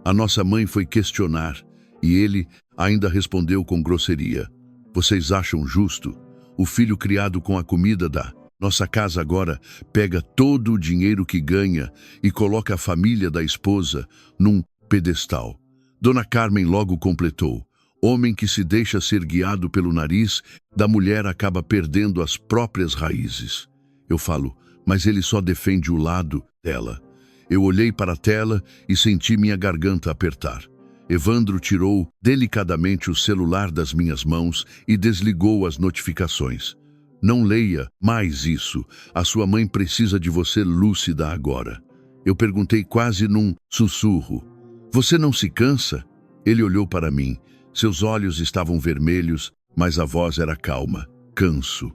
A nossa mãe foi questionar e ele ainda respondeu com grosseria. Vocês acham justo? O filho criado com a comida da nossa casa agora pega todo o dinheiro que ganha e coloca a família da esposa num pedestal. Dona Carmen logo completou. Homem que se deixa ser guiado pelo nariz da mulher acaba perdendo as próprias raízes. Eu falo, mas ele só defende o lado dela. Eu olhei para a tela e senti minha garganta apertar. Evandro tirou delicadamente o celular das minhas mãos e desligou as notificações. Não leia mais isso. A sua mãe precisa de você lúcida agora. Eu perguntei quase num sussurro. Você não se cansa? Ele olhou para mim. Seus olhos estavam vermelhos, mas a voz era calma. Canso.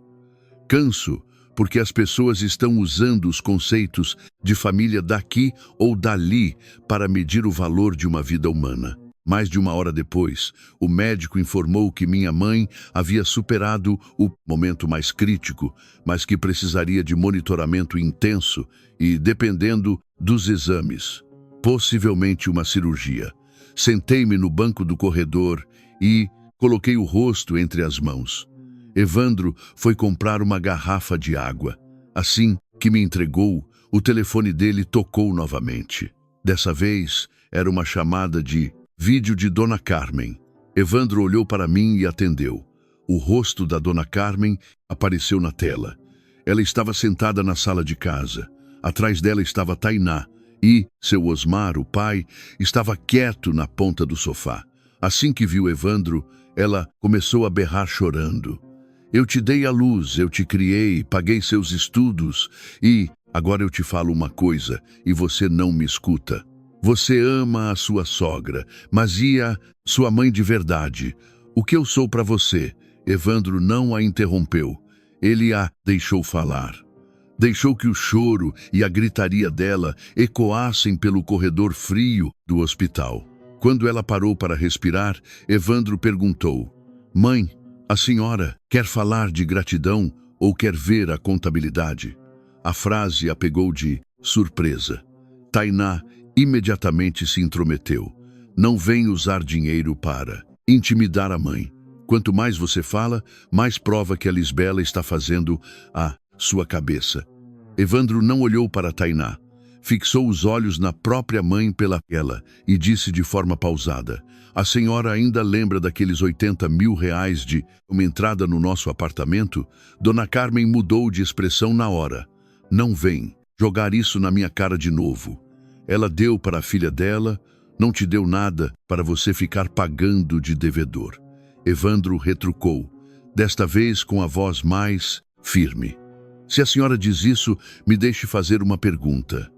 Canso porque as pessoas estão usando os conceitos de família daqui ou dali para medir o valor de uma vida humana. Mais de uma hora depois, o médico informou que minha mãe havia superado o momento mais crítico, mas que precisaria de monitoramento intenso e, dependendo dos exames, possivelmente uma cirurgia. Sentei-me no banco do corredor e coloquei o rosto entre as mãos. Evandro foi comprar uma garrafa de água. Assim que me entregou, o telefone dele tocou novamente. Dessa vez, era uma chamada de vídeo de Dona Carmen. Evandro olhou para mim e atendeu. O rosto da Dona Carmen apareceu na tela. Ela estava sentada na sala de casa. Atrás dela estava Tainá e seu Osmar, o pai, estava quieto na ponta do sofá. Assim que viu Evandro, ela começou a berrar chorando. Eu te dei a luz, eu te criei, paguei seus estudos e agora eu te falo uma coisa e você não me escuta. Você ama a sua sogra, mas e a sua mãe de verdade? O que eu sou para você? Evandro não a interrompeu. Ele a deixou falar. Deixou que o choro e a gritaria dela ecoassem pelo corredor frio do hospital. Quando ela parou para respirar, Evandro perguntou: Mãe, a senhora quer falar de gratidão ou quer ver a contabilidade? A frase a pegou de surpresa. Tainá imediatamente se intrometeu. Não vem usar dinheiro para intimidar a mãe. Quanto mais você fala, mais prova que a Lisbela está fazendo a sua cabeça. Evandro não olhou para Tainá. Fixou os olhos na própria mãe pela ela e disse de forma pausada: a senhora ainda lembra daqueles 80 mil reais de uma entrada no nosso apartamento? Dona Carmen mudou de expressão na hora. Não vem jogar isso na minha cara de novo. Ela deu para a filha dela, não te deu nada para você ficar pagando de devedor. Evandro retrucou, desta vez com a voz mais firme. Se a senhora diz isso, me deixe fazer uma pergunta.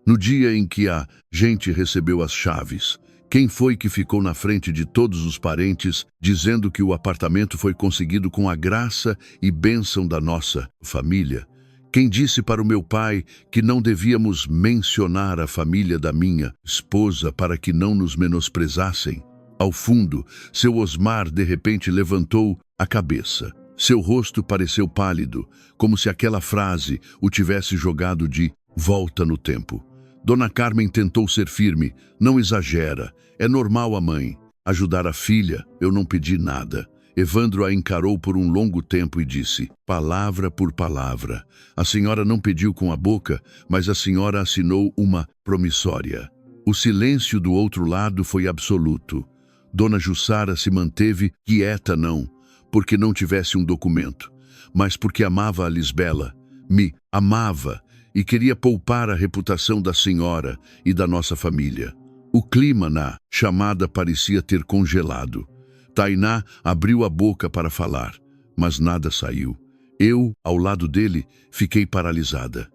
No dia em que a gente recebeu as chaves, Quem foi que ficou na frente de todos os parentes, dizendo que o apartamento foi conseguido com a graça e bênção da nossa família? Quem disse para o meu pai que não devíamos mencionar a família da minha esposa para que não nos menosprezassem? Ao fundo, seu Osmar de repente levantou a cabeça. Seu rosto pareceu pálido, como se aquela frase o tivesse jogado de volta no tempo. Dona Carmen tentou ser firme. Não exagera. É normal a mãe. Ajudar a filha, eu não pedi nada. Evandro a encarou por um longo tempo e disse, palavra por palavra. A senhora não pediu com a boca, mas a senhora assinou uma promissória. O silêncio do outro lado foi absoluto. Dona Jussara se manteve quieta não, porque não tivesse um documento, mas porque amava a Lisbela, me amava e queria poupar a reputação da senhora e da nossa família. O clima na chamada parecia ter congelado. Tainá abriu a boca para falar, mas nada saiu. Eu, ao lado dele, fiquei paralisada.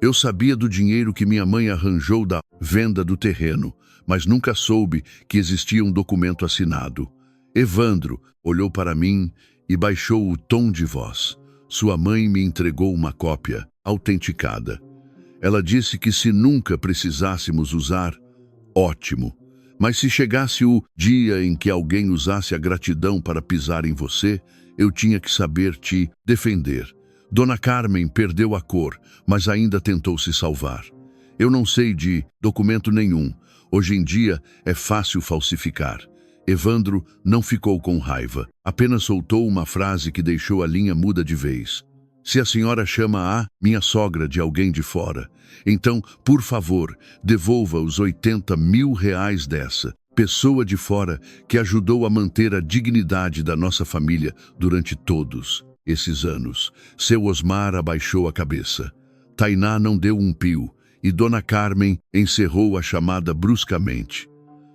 Eu sabia do dinheiro que minha mãe arranjou da venda do terreno, mas nunca soube que existia um documento assinado. Evandro olhou para mim e baixou o tom de voz. Sua mãe me entregou uma cópia, autenticada. Ela disse que se nunca precisássemos usar, ótimo. Mas se chegasse o dia em que alguém usasse a gratidão para pisar em você, eu tinha que saber te defender. Dona Carmen perdeu a cor, mas ainda tentou se salvar. Eu não sei de documento nenhum. Hoje em dia é fácil falsificar. Evandro não ficou com raiva, apenas soltou uma frase que deixou a linha muda de vez. Se a senhora chama a minha sogra de alguém de fora, então, por favor, devolva os 80 mil reais dessa pessoa de fora que ajudou a manter a dignidade da nossa família durante todos esses anos. Seu Osmar abaixou a cabeça. Tainá não deu um pio e Dona Carmen encerrou a chamada bruscamente.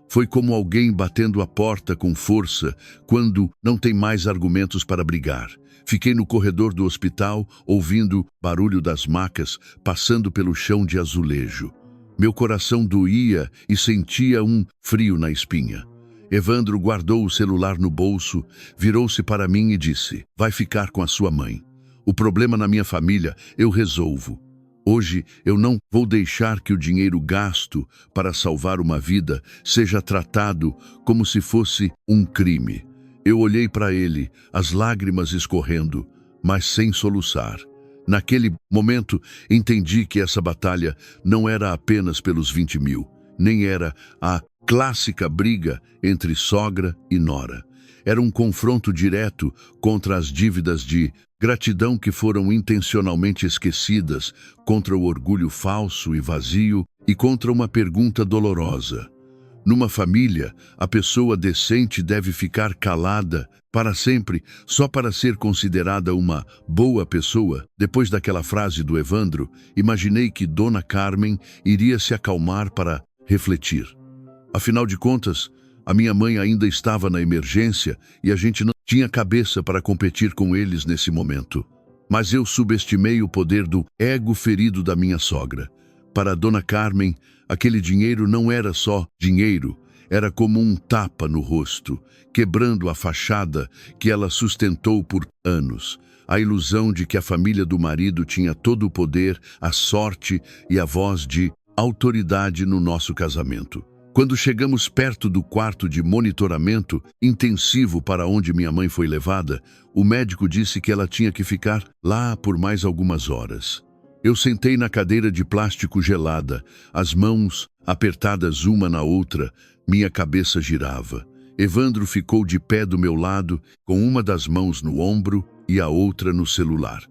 Foi como alguém batendo a porta com força quando não tem mais argumentos para brigar. Fiquei no corredor do hospital, ouvindo barulho das macas passando pelo chão de azulejo. Meu coração doía e sentia um frio na espinha. Evandro guardou o celular no bolso, virou-se para mim e disse, vai ficar com a sua mãe. O problema na minha família eu resolvo. Hoje eu não vou deixar que o dinheiro gasto para salvar uma vida seja tratado como se fosse um crime. Eu olhei para ele, as lágrimas escorrendo, mas sem soluçar. Naquele momento, entendi que essa batalha não era apenas pelos 20 mil, nem era a clássica briga entre sogra e nora. Era um confronto direto contra as dívidas de gratidão que foram intencionalmente esquecidas, contra o orgulho falso e vazio e contra uma pergunta dolorosa. Numa família, a pessoa decente deve ficar calada para sempre, só para ser considerada uma boa pessoa. Depois daquela frase do Evandro, imaginei que Dona Carmen iria se acalmar para refletir. Afinal de contas, a minha mãe ainda estava na emergência e a gente não tinha cabeça para competir com eles nesse momento. Mas eu subestimei o poder do ego ferido da minha sogra. Para Dona Carmen, aquele dinheiro não era só dinheiro, era como um tapa no rosto, quebrando a fachada que ela sustentou por anos. A ilusão de que a família do marido tinha todo o poder, a sorte e a voz de autoridade no nosso casamento. Quando chegamos perto do quarto de monitoramento intensivo para onde minha mãe foi levada, o médico disse que ela tinha que ficar lá por mais algumas horas. Eu sentei na cadeira de plástico gelada, as mãos apertadas uma na outra, minha cabeça girava. Evandro ficou de pé do meu lado, com uma das mãos no ombro e a outra no celular.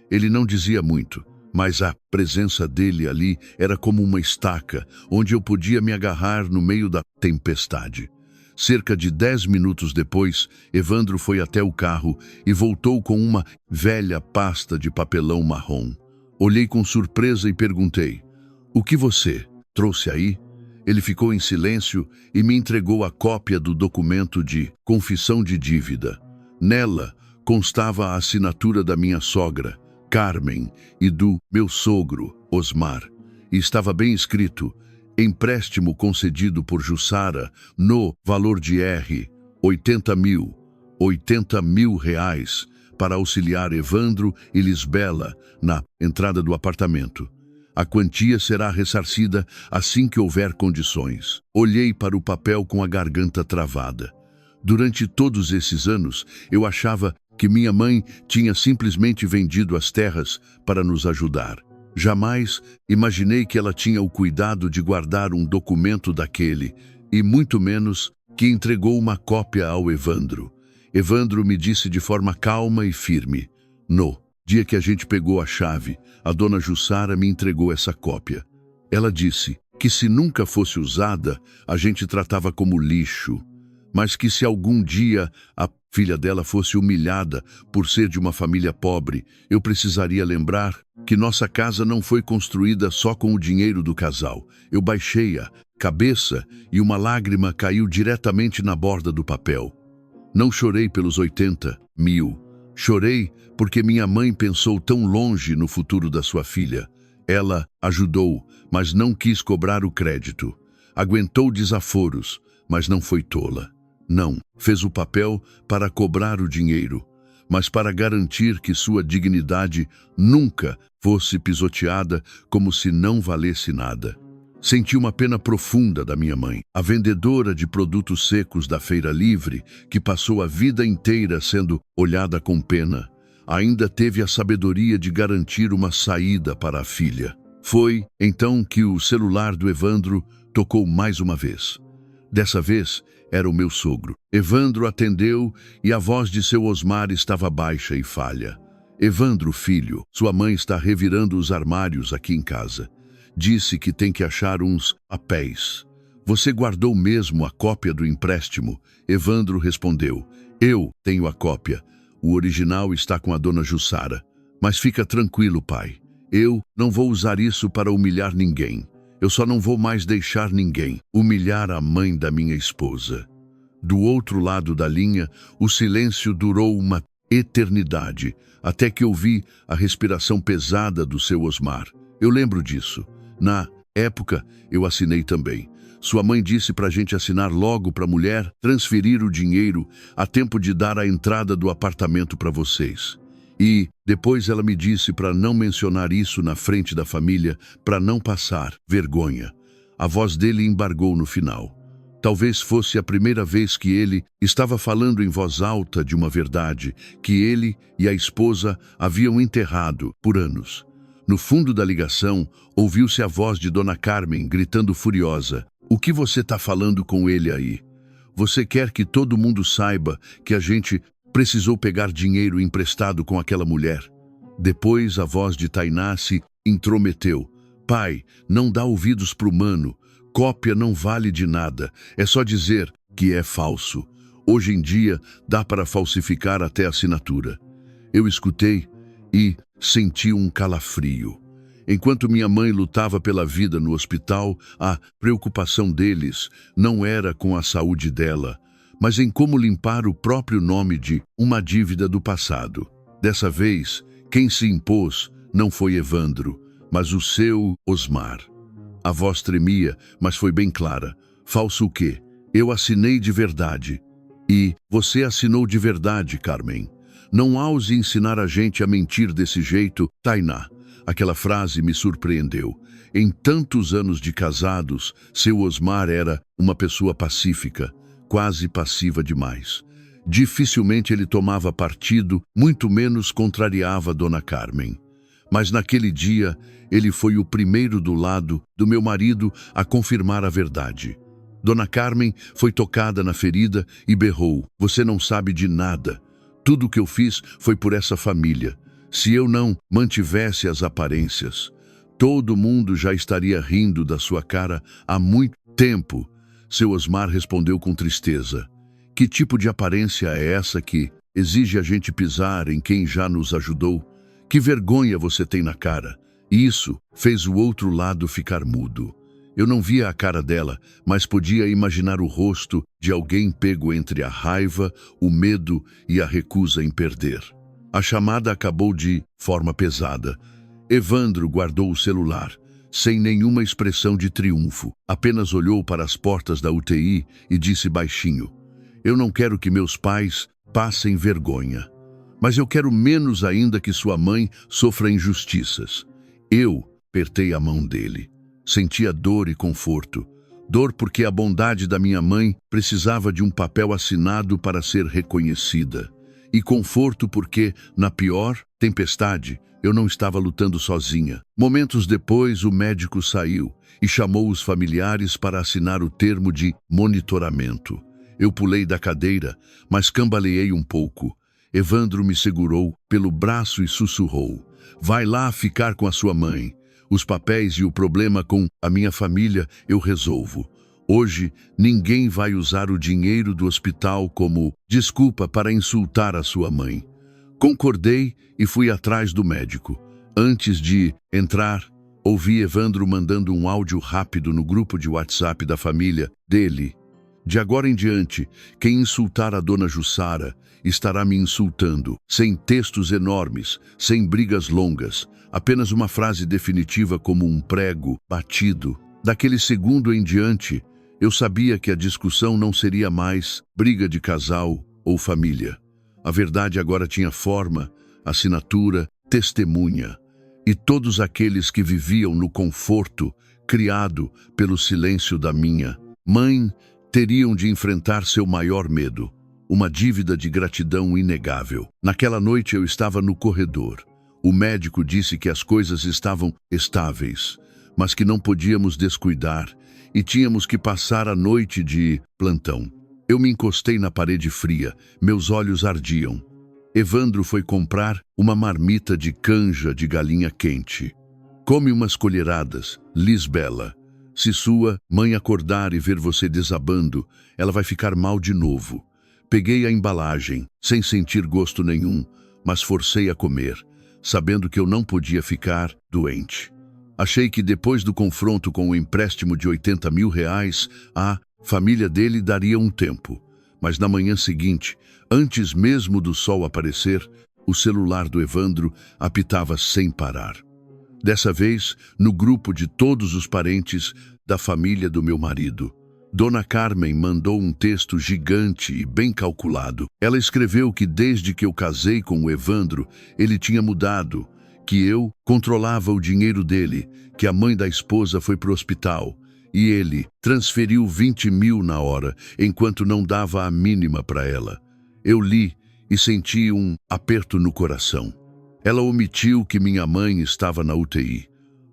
Ele não dizia muito, mas a presença dele ali era como uma estaca, onde eu podia me agarrar no meio da tempestade. Cerca de 10 minutos depois, Evandro foi até o carro e voltou com uma velha pasta de papelão marrom. Olhei com surpresa e perguntei, o que você trouxe aí? Ele ficou em silêncio e me entregou a cópia do documento de confissão de dívida. Nela constava a assinatura da minha sogra, Carmen, e do meu sogro, Osmar. E estava bem escrito, empréstimo concedido por Jussara no valor de R$ 80 mil reais para auxiliar Evandro e Lisbela na entrada do apartamento. A quantia será ressarcida assim que houver condições. Olhei para o papel com a garganta travada. Durante todos esses anos, eu achava que minha mãe tinha simplesmente vendido as terras para nos ajudar. Jamais imaginei que ela tinha o cuidado de guardar um documento daquele, e muito menos que entregou uma cópia ao Evandro. Evandro me disse de forma calma e firme: "No dia que a gente pegou a chave, a dona Jussara me entregou essa cópia. Ela disse que se nunca fosse usada, a gente tratava como lixo, mas que se algum dia a filha dela fosse humilhada por ser de uma família pobre, eu precisaria lembrar que nossa casa não foi construída só com o dinheiro do casal." Eu baixei a cabeça e uma lágrima caiu diretamente na borda do papel. Não chorei pelos 80 mil. Chorei porque minha mãe pensou tão longe no futuro da sua filha. Ela ajudou, mas não quis cobrar o crédito. Aguentou desaforos, mas não foi tola. Não, fez o papel para cobrar o dinheiro, mas para garantir que sua dignidade nunca fosse pisoteada como se não valesse nada. Senti uma pena profunda da minha mãe, a vendedora de produtos secos da Feira Livre, que passou a vida inteira sendo olhada com pena. Ainda teve a sabedoria de garantir uma saída para a filha. Foi então que o celular do Evandro tocou mais uma vez. Dessa vez, era o meu sogro. Evandro atendeu e a voz de seu Osmar estava baixa e falha. "Evandro, filho, sua mãe está revirando os armários aqui em casa. Disse que tem que achar uns papéis. Você guardou mesmo a cópia do empréstimo?" Evandro respondeu: "Eu tenho a cópia. O original está com a dona Jussara. Mas fica tranquilo, pai. Eu não vou usar isso para humilhar ninguém. Eu só não vou mais deixar ninguém humilhar a mãe da minha esposa." Do outro lado da linha, o silêncio durou uma eternidade, até que ouvi a respiração pesada do seu Osmar. Eu lembro disso. Na época, eu assinei também. Sua mãe disse para a gente assinar logo para a mulher transferir o dinheiro a tempo de dar a entrada do apartamento para vocês. E depois ela me disse para não mencionar isso na frente da família, para não passar vergonha. A voz dele embargou no final. Talvez fosse a primeira vez que ele estava falando em voz alta de uma verdade que ele e a esposa haviam enterrado por anos. No fundo da ligação, ouviu-se a voz de Dona Carmen gritando furiosa: "O que você está falando com ele aí? Você quer que todo mundo saiba que a gente precisou pegar dinheiro emprestado com aquela mulher?" Depois a voz de Tainá se intrometeu: "Pai, não dá ouvidos pro mano. Cópia não vale de nada. É só dizer que é falso. Hoje em dia dá para falsificar até a assinatura." Eu escutei e senti um calafrio. Enquanto minha mãe lutava pela vida no hospital, a preocupação deles não era com a saúde dela, mas em como limpar o próprio nome de uma dívida do passado. Dessa vez, quem se impôs não foi Evandro, mas o seu Osmar. A voz tremia, mas foi bem clara. "Falso o quê? Eu assinei de verdade." "E você assinou de verdade, Carmen. Não ouse ensinar a gente a mentir desse jeito, Tainá." Aquela frase me surpreendeu. Em tantos anos de casados, seu Osmar era uma pessoa pacífica, quase passiva demais. Dificilmente ele tomava partido, muito menos contrariava Dona Carmen. Mas naquele dia, ele foi o primeiro do lado do meu marido a confirmar a verdade. Dona Carmen foi tocada na ferida e berrou: "Você não sabe de nada. Tudo o que eu fiz foi por essa família. Se eu não mantivesse as aparências, todo mundo já estaria rindo da sua cara há muito tempo." Seu Osmar respondeu com tristeza: "Que tipo de aparência é essa que exige a gente pisar em quem já nos ajudou? Que vergonha você tem na cara." E isso fez o outro lado ficar mudo. Eu não via a cara dela, mas podia imaginar o rosto de alguém pego entre a raiva, o medo e a recusa em perder. A chamada acabou de forma pesada. Evandro guardou o celular. sem nenhuma expressão de triunfo. Apenas olhou para as portas da UTI e disse baixinho: "Eu não quero que meus pais passem vergonha. Mas eu quero menos ainda que sua mãe sofra injustiças." Eu apertei a mão dele. Sentia dor e conforto. Dor porque a bondade da minha mãe precisava de um papel assinado para ser reconhecida. E conforto porque, na pior tempestade, eu não estava lutando sozinha. Momentos depois, o médico saiu e chamou os familiares para assinar o termo de monitoramento. Eu pulei da cadeira, mas cambaleei um pouco. Evandro me segurou pelo braço e sussurrou: "Vai lá ficar com a sua mãe. Os papéis e o problema com a minha família eu resolvo. Hoje, ninguém vai usar o dinheiro do hospital como desculpa para insultar a sua mãe." Concordei e fui atrás do médico. Antes de entrar, ouvi Evandro mandando um áudio rápido no grupo de WhatsApp da família dele. "De agora em diante, quem insultar a dona Jussara estará me insultando, sem textos enormes, sem brigas longas, apenas uma frase definitiva como um prego batido." Daquele segundo em diante, eu sabia que a discussão não seria mais briga de casal ou família. A verdade agora tinha forma, assinatura, testemunha. E todos aqueles que viviam no conforto criado pelo silêncio da minha mãe teriam de enfrentar seu maior medo, uma dívida de gratidão inegável. Naquela noite eu estava no corredor. O médico disse que as coisas estavam estáveis, mas que não podíamos descuidar e tínhamos que passar a noite de plantão. Eu me encostei na parede fria, meus olhos ardiam. Evandro foi comprar uma marmita de canja de galinha quente. "Come umas colheradas, Lisbela. Se sua mãe acordar e ver você desabando, ela vai ficar mal de novo." Peguei a embalagem, sem sentir gosto nenhum, mas forcei a comer, sabendo que eu não podia ficar doente. Achei que depois do confronto com o empréstimo de R$ 80.000, a família dele daria um tempo. Mas na manhã seguinte, antes mesmo do sol aparecer, o celular do Evandro apitava sem parar. Dessa vez, no grupo de todos os parentes da família do meu marido. Dona Carmen mandou um texto gigante e bem calculado. Ela escreveu que desde que eu casei com o Evandro, ele tinha mudado, que eu controlava o dinheiro dele, que a mãe da esposa foi para o hospital, e ele transferiu 20.000 na hora, enquanto não dava a mínima para ela. Eu li e senti um aperto no coração. Ela omitiu que minha mãe estava na UTI.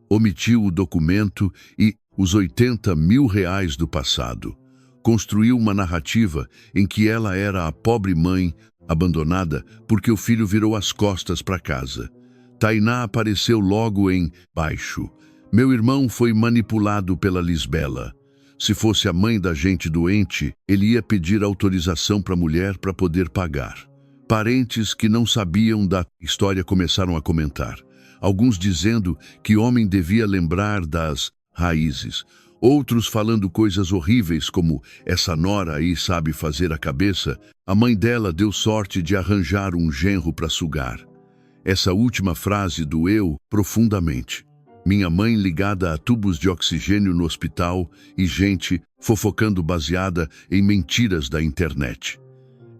Omitiu o documento e os R$ 80.000 do passado. Construiu uma narrativa em que ela era a pobre mãe abandonada porque o filho virou as costas para casa. Tainá apareceu logo em baixo. Meu irmão foi manipulado pela Lisbela. Se fosse a mãe da gente doente, ele ia pedir autorização para a mulher para poder pagar. Parentes que não sabiam da história começaram a comentar. Alguns dizendo que homem devia lembrar das raízes. Outros falando coisas horríveis como: "Essa nora aí sabe fazer a cabeça. A mãe dela deu sorte de arranjar um genro para sugar." Essa última frase doeu profundamente. Minha mãe ligada a tubos de oxigênio no hospital e gente fofocando baseada em mentiras da internet.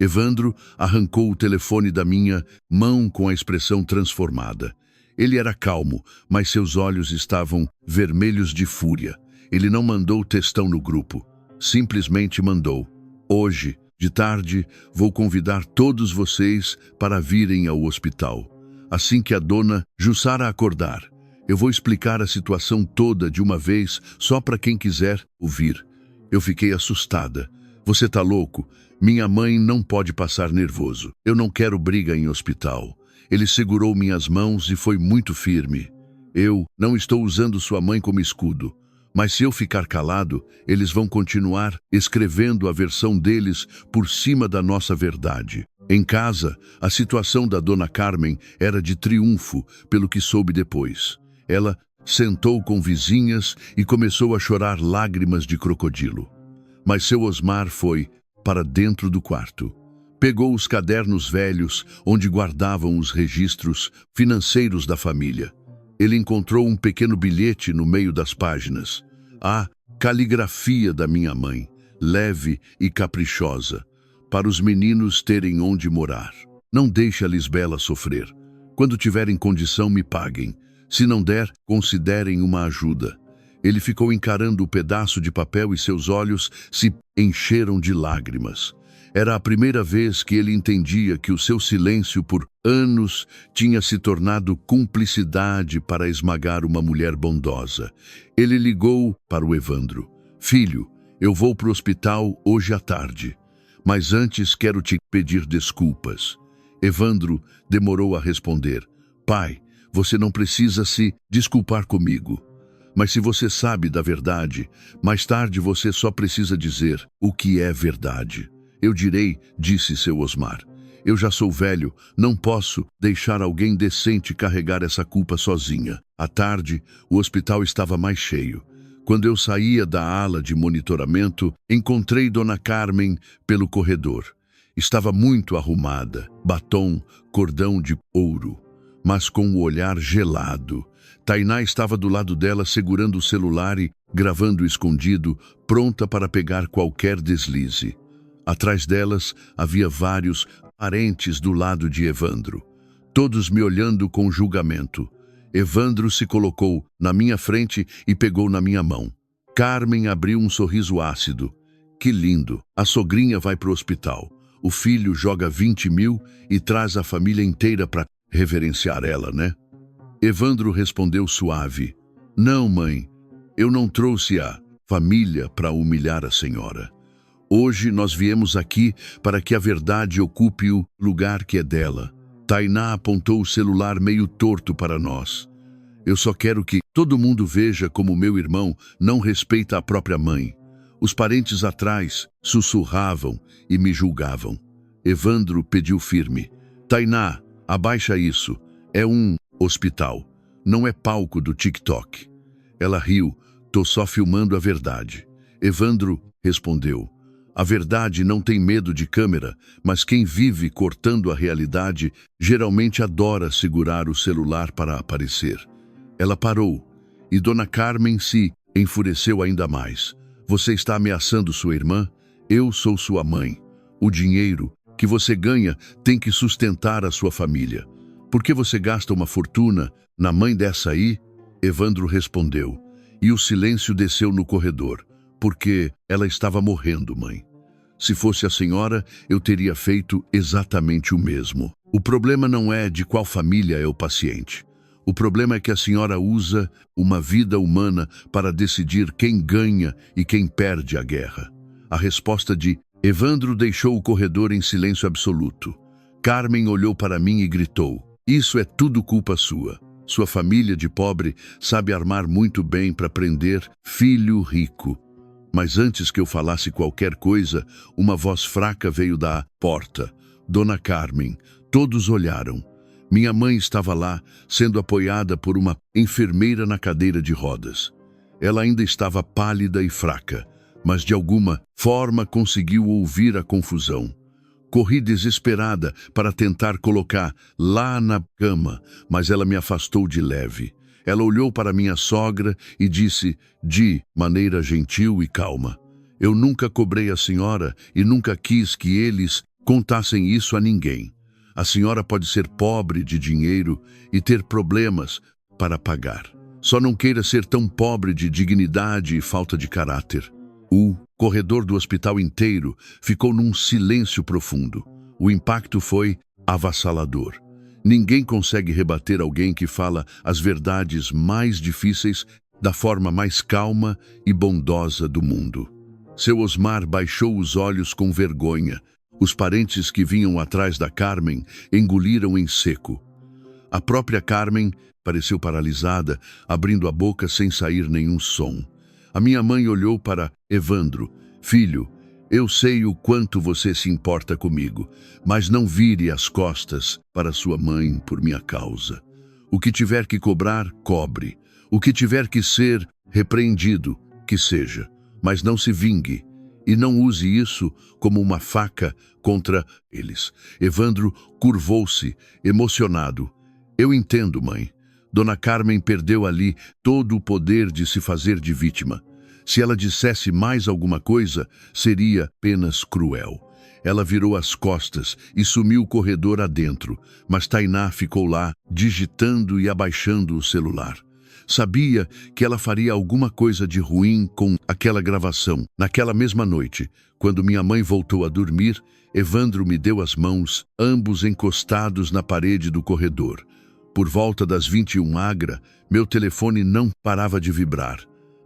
Evandro arrancou o telefone da minha mão com a expressão transformada. Ele era calmo, mas seus olhos estavam vermelhos de fúria. Ele não mandou textão no grupo. Simplesmente mandou: "Hoje, de tarde, vou convidar todos vocês para virem ao hospital. Assim que a dona Jussara acordar, eu vou explicar a situação toda de uma vez, só para quem quiser ouvir." Eu fiquei assustada. "Você tá louco? Minha mãe não pode passar nervoso. Eu não quero briga em hospital." Ele segurou minhas mãos e foi muito firme. "Eu não estou usando sua mãe como escudo. Mas se eu ficar calado, eles vão continuar escrevendo a versão deles por cima da nossa verdade." Em casa, a situação da Dona Carmen era de triunfo, pelo que soube depois. Ela sentou com vizinhas e começou a chorar lágrimas de crocodilo. Mas seu Osmar foi para dentro do quarto. Pegou os cadernos velhos onde guardavam os registros financeiros da família. Ele encontrou um pequeno bilhete no meio das páginas. A caligrafia da minha mãe, leve e caprichosa, para os meninos terem onde morar. Não deixe a Lisbela sofrer. Quando tiverem condição, me paguem. Se não der, considerem uma ajuda. Ele ficou encarando o pedaço de papel e seus olhos se encheram de lágrimas. Era a primeira vez que ele entendia que o seu silêncio por anos tinha se tornado cumplicidade para esmagar uma mulher bondosa. Ele ligou para o Evandro. Filho, eu vou para o hospital hoje à tarde, mas antes quero te pedir desculpas. Evandro demorou a responder. Pai, você não precisa se desculpar comigo. Mas se você sabe da verdade, mais tarde você só precisa dizer o que é verdade. Eu direi, disse seu Osmar. Eu já sou velho, não posso deixar alguém decente carregar essa culpa sozinha. À tarde, o hospital estava mais cheio. Quando eu saía da ala de monitoramento, encontrei Dona Carmen pelo corredor. Estava muito arrumada, batom, cordão de ouro, mas com o olhar gelado. Tainá estava do lado dela segurando o celular e gravando escondido, pronta para pegar qualquer deslize. Atrás delas havia vários parentes do lado de Evandro, todos me olhando com julgamento. Evandro se colocou na minha frente e pegou na minha mão. Carmen abriu um sorriso ácido. Que lindo! A sogrinha vai para o hospital. O filho joga 20 mil e traz a família inteira para reverenciar ela, né? Evandro respondeu suave. Não, mãe, eu não trouxe a família para humilhar a senhora. Hoje nós viemos aqui para que a verdade ocupe o lugar que é dela. Tainá apontou o celular meio torto para nós. Eu só quero que todo mundo veja como meu irmão não respeita a própria mãe. Os parentes atrás sussurravam e me julgavam. Evandro pediu firme. Tainá, abaixa isso. É um hospital. Não é palco do TikTok. Ela riu. Tô só filmando a verdade. Evandro respondeu. A verdade não tem medo de câmera, mas quem vive cortando a realidade geralmente adora segurar o celular para aparecer. Ela parou e Dona Carmen se enfureceu ainda mais. Você está ameaçando sua irmã? Eu sou sua mãe. O dinheiro que você ganha tem que sustentar a sua família. Por que você gasta uma fortuna na mãe dessa aí? Evandro respondeu. E o silêncio desceu no corredor. Porque ela estava morrendo, mãe. Se fosse a senhora, eu teria feito exatamente o mesmo. O problema não é de qual família é o paciente. O problema é que a senhora usa uma vida humana para decidir quem ganha e quem perde a guerra. A resposta de Evandro deixou o corredor em silêncio absoluto. Carmen olhou para mim e gritou. Isso é tudo culpa sua. Sua família de pobre sabe armar muito bem para prender filho rico. Mas antes que eu falasse qualquer coisa, uma voz fraca veio da porta. Dona Carmen. Todos olharam. Minha mãe estava lá, sendo apoiada por uma enfermeira na cadeira de rodas. Ela ainda estava pálida e fraca, mas de alguma forma conseguiu ouvir a confusão. Corri desesperada para tentar colocar lá na cama, mas ela me afastou de leve. Ela olhou para minha sogra e disse, de maneira gentil e calma, eu nunca cobrei a senhora e nunca quis que eles contassem isso a ninguém. A senhora pode ser pobre de dinheiro e ter problemas para pagar. Só não queira ser tão pobre de dignidade e falta de caráter. O corredor do hospital inteiro ficou num silêncio profundo. O impacto foi avassalador. Ninguém consegue rebater alguém que fala as verdades mais difíceis da forma mais calma e bondosa do mundo. Seu Osmar baixou os olhos com vergonha. Os parentes que vinham atrás da Carmen engoliram em seco. A própria Carmen pareceu paralisada, abrindo a boca sem sair nenhum som. A minha mãe olhou para Evandro. Filho, eu sei o quanto você se importa comigo, mas não vire as costas para sua mãe por minha causa. O que tiver que cobrar, cobre. O que tiver que ser repreendido, que seja. Mas não se vingue. E não use isso como uma faca contra eles. Evandro curvou-se, emocionado. Eu entendo, mãe. Dona Carmen perdeu ali todo o poder de se fazer de vítima. Se ela dissesse mais alguma coisa, seria apenas cruel. Ela virou as costas e sumiu o corredor adentro, mas Tainá ficou lá, digitando e abaixando o celular. Sabia que ela faria alguma coisa de ruim com aquela gravação. Naquela mesma noite, quando minha mãe voltou a dormir, Evandro me deu as mãos, ambos encostados na parede do corredor. Por volta das 21h, meu telefone não parava de vibrar.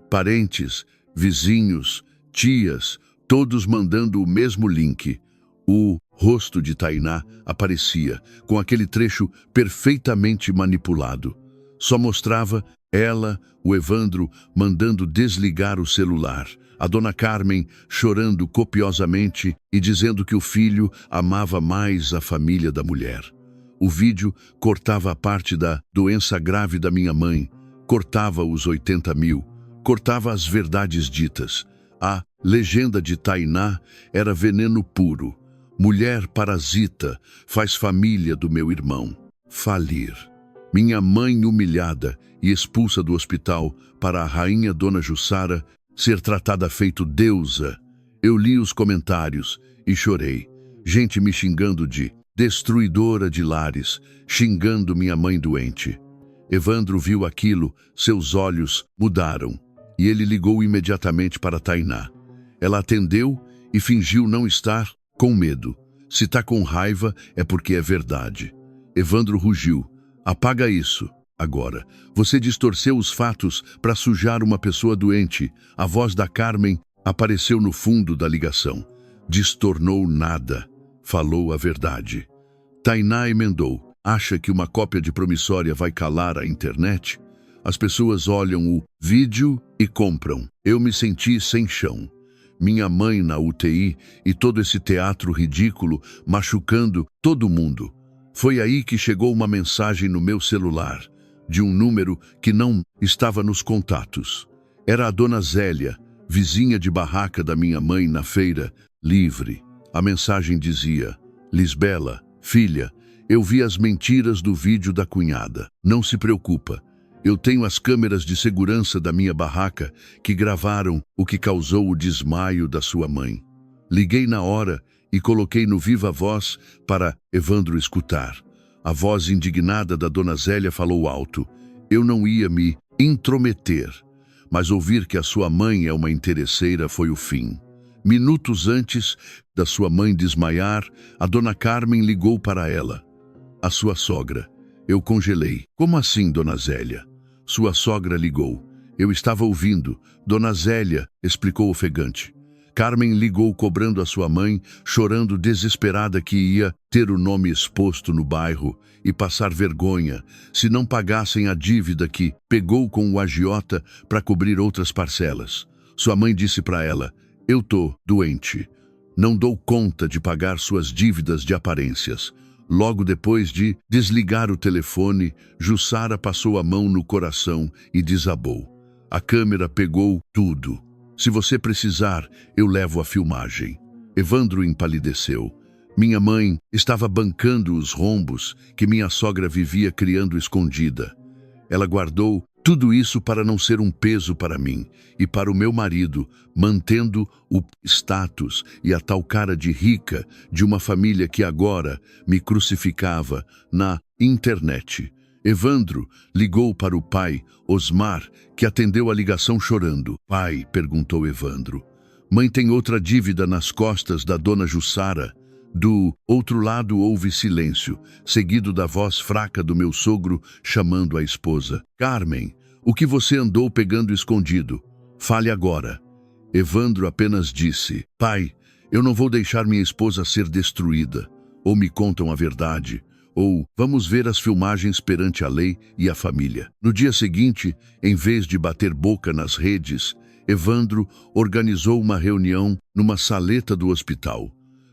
Parentes, vizinhos, tias, todos mandando o mesmo link. O rosto de Tainá aparecia, com aquele trecho perfeitamente manipulado. Só mostrava ela, o Evandro, mandando desligar o celular, a Dona Carmen chorando copiosamente e dizendo que o filho amava mais a família da mulher. O vídeo cortava a parte da doença grave da minha mãe, cortava os 80 mil, cortava as verdades ditas. A legenda de Tainá era veneno puro. Mulher parasita, faz família do meu irmão falir. Minha mãe humilhada e expulsa do hospital para a rainha Dona Jussara ser tratada feito deusa. Eu li os comentários e chorei. Gente me xingando de destruidora de lares, xingando minha mãe doente. Evandro viu aquilo, seus olhos mudaram e ele ligou imediatamente para Tainá. Ela atendeu e fingiu não estar com medo. Se tá com raiva é porque é verdade. Evandro rugiu. Apaga isso. Agora, você distorceu os fatos para sujar uma pessoa doente. A voz da Carmen apareceu no fundo da ligação. Distornou nada. Falou a verdade. Tainá emendou. Acha que uma cópia de promissória vai calar a internet? As pessoas olham o vídeo e compram. Eu me senti sem chão. Minha mãe na UTI e todo esse teatro ridículo machucando todo mundo. Foi aí que chegou uma mensagem no meu celular, de um número que não estava nos contatos. Era a Dona Zélia, vizinha de barraca da minha mãe na feira, livre. A mensagem dizia: Lisbela, filha, eu vi as mentiras do vídeo da cunhada. Não se preocupa. Eu tenho as câmeras de segurança da minha barraca que gravaram o que causou o desmaio da sua mãe. Liguei na hora e coloquei no viva voz para Evandro escutar. A voz indignada da Dona Zélia falou alto. Eu não ia me intrometer, mas ouvir que a sua mãe é uma interesseira foi o fim. Minutos antes da sua mãe desmaiar, a Dona Carmen ligou para ela. A sua sogra. Eu congelei. Como assim, Dona Zélia? Sua sogra ligou. Eu estava ouvindo. Dona Zélia, explicou ofegante. Carmen ligou cobrando a sua mãe, chorando desesperada que ia ter o nome exposto no bairro e passar vergonha se não pagassem a dívida que pegou com o agiota para cobrir outras parcelas. Sua mãe disse para ela: eu tô doente. Não dou conta de pagar suas dívidas de aparências. Logo depois de desligar o telefone, Jussara passou a mão no coração e desabou. A câmera pegou tudo. Se você precisar, eu levo a filmagem. Evandro empalideceu. Minha mãe estava bancando os rombos que minha sogra vivia criando escondida. Ela guardou tudo isso para não ser um peso para mim e para o meu marido, mantendo o status e a tal cara de rica de uma família que agora me crucificava na internet. Evandro ligou para o pai, Osmar, que atendeu a ligação chorando. Pai, perguntou Evandro, mãe tem outra dívida nas costas da Dona Jussara? Do outro lado houve silêncio, seguido da voz fraca do meu sogro chamando a esposa. Carmen, o que você andou pegando escondido? Fale agora. Evandro apenas disse: pai, eu não vou deixar minha esposa ser destruída. Ou me contam a verdade, ou vamos ver as filmagens perante a lei e a família. No dia seguinte, em vez de bater boca nas redes, Evandro organizou uma reunião numa saleta do hospital.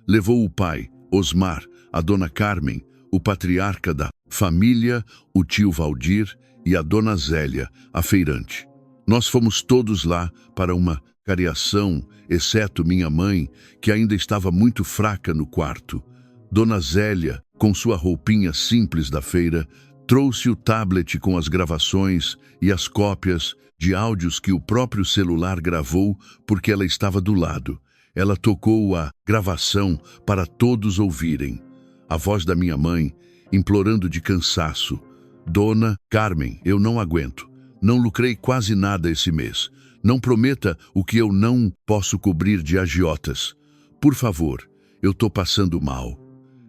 Levou o pai, Osmar, a Dona Carmen, o patriarca da família, o tio Valdir e a Dona Zélia, a feirante. Nós fomos todos lá para uma cariação, exceto minha mãe, que ainda estava muito fraca no quarto. Dona Zélia, com sua roupinha simples da feira, Trouxe o tablet com as gravações e as cópias de áudios que o próprio celular gravou porque ela estava do lado. Ela tocou a gravação para todos ouvirem. A voz da minha mãe, implorando de cansaço. Dona Carmen, eu não aguento. Não lucrei quase nada esse mês. Não prometa o que eu não posso cobrir de agiotas. Por favor, eu tô passando mal.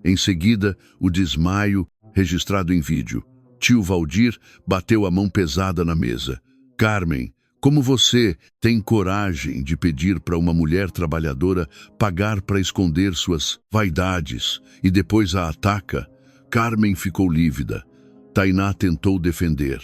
Em seguida, o desmaio registrado em vídeo. Tio Valdir bateu a mão pesada na mesa. Carmen, como você tem coragem de pedir para uma mulher trabalhadora pagar para esconder suas vaidades e depois a ataca? Carmen ficou lívida. Tainá tentou defender.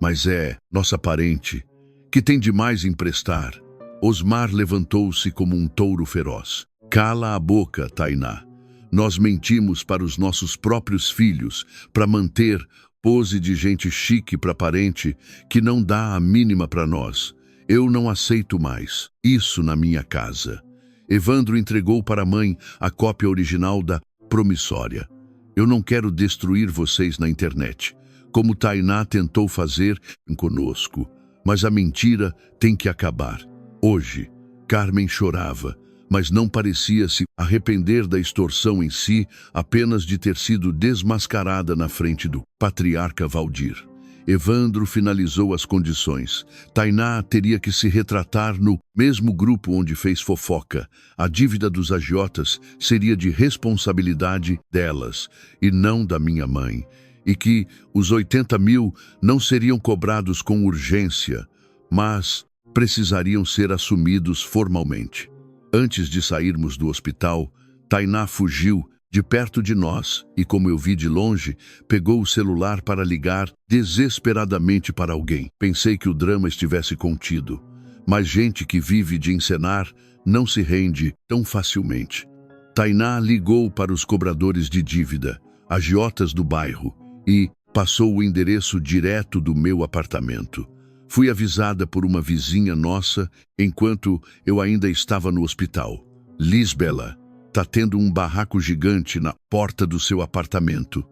Mas é nossa parente. Que tem demais emprestar? Osmar levantou-se como um touro feroz. Cala a boca, Tainá. Nós mentimos para os nossos próprios filhos para manter pose de gente chique para parente que não dá a mínima para nós. Eu não aceito mais isso na minha casa. Evandro entregou para a mãe a cópia original da promissória. Eu não quero destruir vocês na internet, como Tainá tentou fazer conosco. Mas a mentira tem que acabar. Hoje, Carmen chorava, mas não parecia se arrepender da extorsão em si, apenas de ter sido desmascarada na frente do patriarca Valdir. Evandro finalizou as condições. Tainá teria que se retratar no mesmo grupo onde fez fofoca. A dívida dos agiotas seria de responsabilidade delas, e não da minha mãe. E que os 80 mil não seriam cobrados com urgência, mas precisariam ser assumidos formalmente. Antes de sairmos do hospital, Tainá fugiu de perto de nós e, como eu vi de longe, pegou o celular para ligar desesperadamente para alguém. Pensei que o drama estivesse contido, mas gente que vive de encenar não se rende tão facilmente. Tainá ligou para os cobradores de dívida, agiotas do bairro, e passou o endereço direto do meu apartamento. Fui avisada por uma vizinha nossa enquanto eu ainda estava no hospital. Lisbela, tá tendo um barraco gigante na porta do seu apartamento.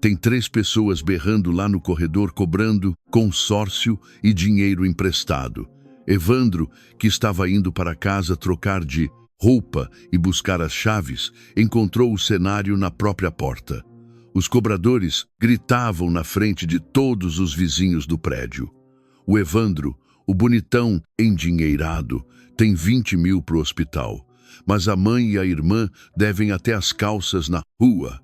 Tem 3 pessoas berrando lá no corredor cobrando consórcio e dinheiro emprestado. Evandro, que estava indo para casa trocar de roupa e buscar as chaves, encontrou o cenário na própria porta. Os cobradores gritavam na frente de todos os vizinhos do prédio. O Evandro, o bonitão endinheirado, tem 20 mil para o hospital, mas a mãe e a irmã devem até as calças na rua.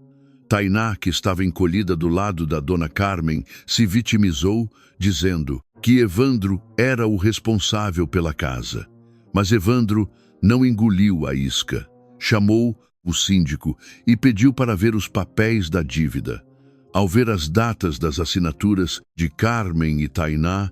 Tainá, que estava encolhida do lado da dona Carmen, se vitimizou, dizendo que Evandro era o responsável pela casa. Mas Evandro não engoliu a isca. Chamou o síndico e pediu para ver os papéis da dívida. Ao ver as datas das assinaturas de Carmen e Tainá,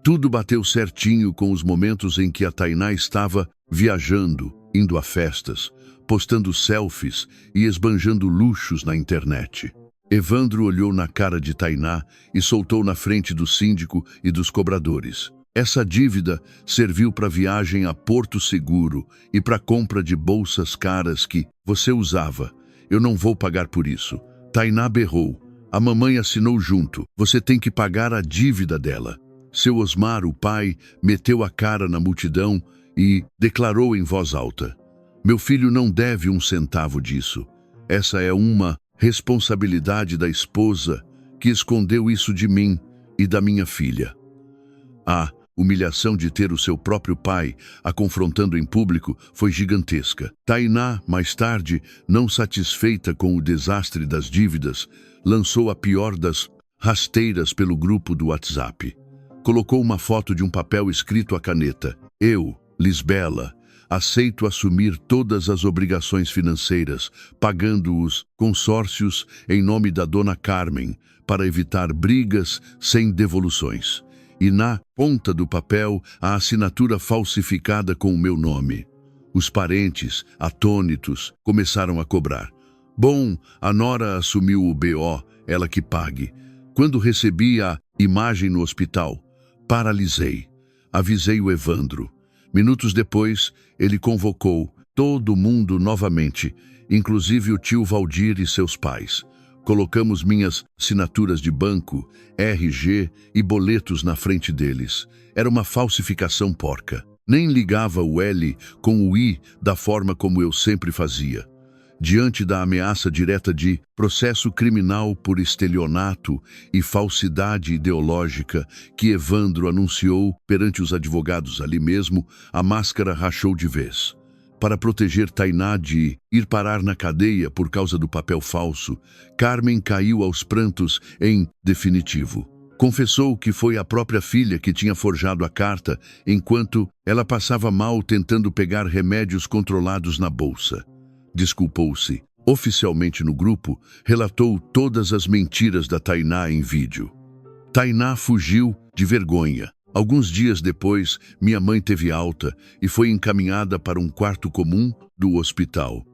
tudo bateu certinho com os momentos em que a Tainá estava viajando, indo a festas, postando selfies e esbanjando luxos na internet. Evandro olhou na cara de Tainá e soltou na frente do síndico e dos cobradores. Essa dívida serviu para viagem a Porto Seguro e para compra de bolsas caras que você usava. Eu não vou pagar por isso. Tainá berrou. A mamãe assinou junto. Você tem que pagar a dívida dela. Seu Osmar, o pai, meteu a cara na multidão e declarou em voz alta: meu filho não deve 1 centavo disso. Essa é uma responsabilidade da esposa que escondeu isso de mim e da minha filha. A humilhação de ter o seu próprio pai a confrontando em público foi gigantesca. Tainá, mais tarde, não satisfeita com o desastre das dívidas, lançou a pior das rasteiras pelo grupo do WhatsApp. Colocou uma foto de um papel escrito a caneta: eu, Lisbela, aceito assumir todas as obrigações financeiras, pagando os consórcios em nome da dona Carmen, para evitar brigas sem devoluções. E na ponta do papel, a assinatura falsificada com o meu nome. Os parentes, atônitos, começaram a cobrar. Bom, a nora assumiu o BO, ela que pague. Quando recebi a imagem no hospital, paralisei. Avisei o Evandro. Minutos depois, ele convocou todo mundo novamente, inclusive o tio Valdir e seus pais. Colocamos minhas assinaturas de banco, RG e boletos na frente deles. Era uma falsificação porca. Nem ligava o L com o I da forma como eu sempre fazia. Diante da ameaça direta de processo criminal por estelionato e falsidade ideológica que Evandro anunciou perante os advogados ali mesmo, a máscara rachou de vez. Para proteger Tainá de ir parar na cadeia por causa do papel falso, Carmen caiu aos prantos em definitivo. Confessou que foi a própria filha que tinha forjado a carta enquanto ela passava mal tentando pegar remédios controlados na bolsa. Desculpou-se. Oficialmente no grupo, relatou todas as mentiras da Tainá em vídeo. Tainá fugiu de vergonha. Alguns dias depois, minha mãe teve alta e foi encaminhada para um quarto comum do hospital.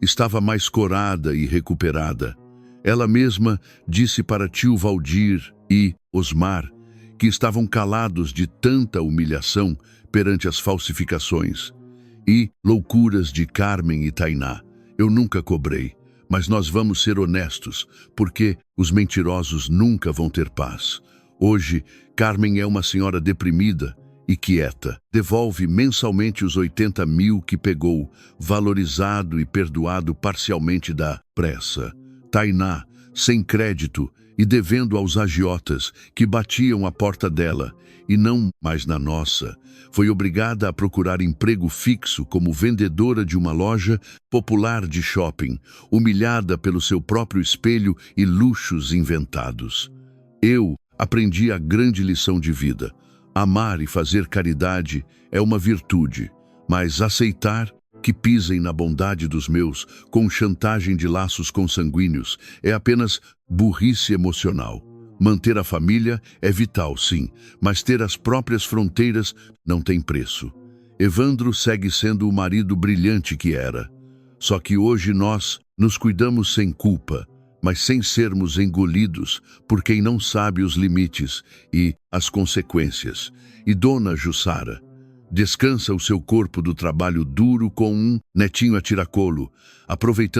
Estava mais corada e recuperada. Ela mesma disse para tio Valdir e Osmar que estavam calados de tanta humilhação perante as falsificações e loucuras de Carmen e Tainá. Eu nunca cobrei, mas nós vamos ser honestos, porque os mentirosos nunca vão ter paz. Hoje, Carmen é uma senhora deprimida e quieta. Devolve mensalmente os 80 mil que pegou, valorizado e perdoado parcialmente da pressa. Tainá, sem crédito e devendo aos agiotas que batiam à porta dela, e não mais na nossa, foi obrigada a procurar emprego fixo como vendedora de uma loja popular de shopping, humilhada pelo seu próprio espelho e luxos inventados. Eu aprendi a grande lição de vida. Amar e fazer caridade é uma virtude, mas aceitar que pisem na bondade dos meus com chantagem de laços consanguíneos é apenas burrice emocional. Manter a família é vital, sim, mas ter as próprias fronteiras não tem preço. Evandro segue sendo o marido brilhante que era. Só que hoje nós nos cuidamos sem culpa, mas sem sermos engolidos por quem não sabe os limites e as consequências. E Dona Jussara descansa o seu corpo do trabalho duro com um netinho a tiracolo, aproveitando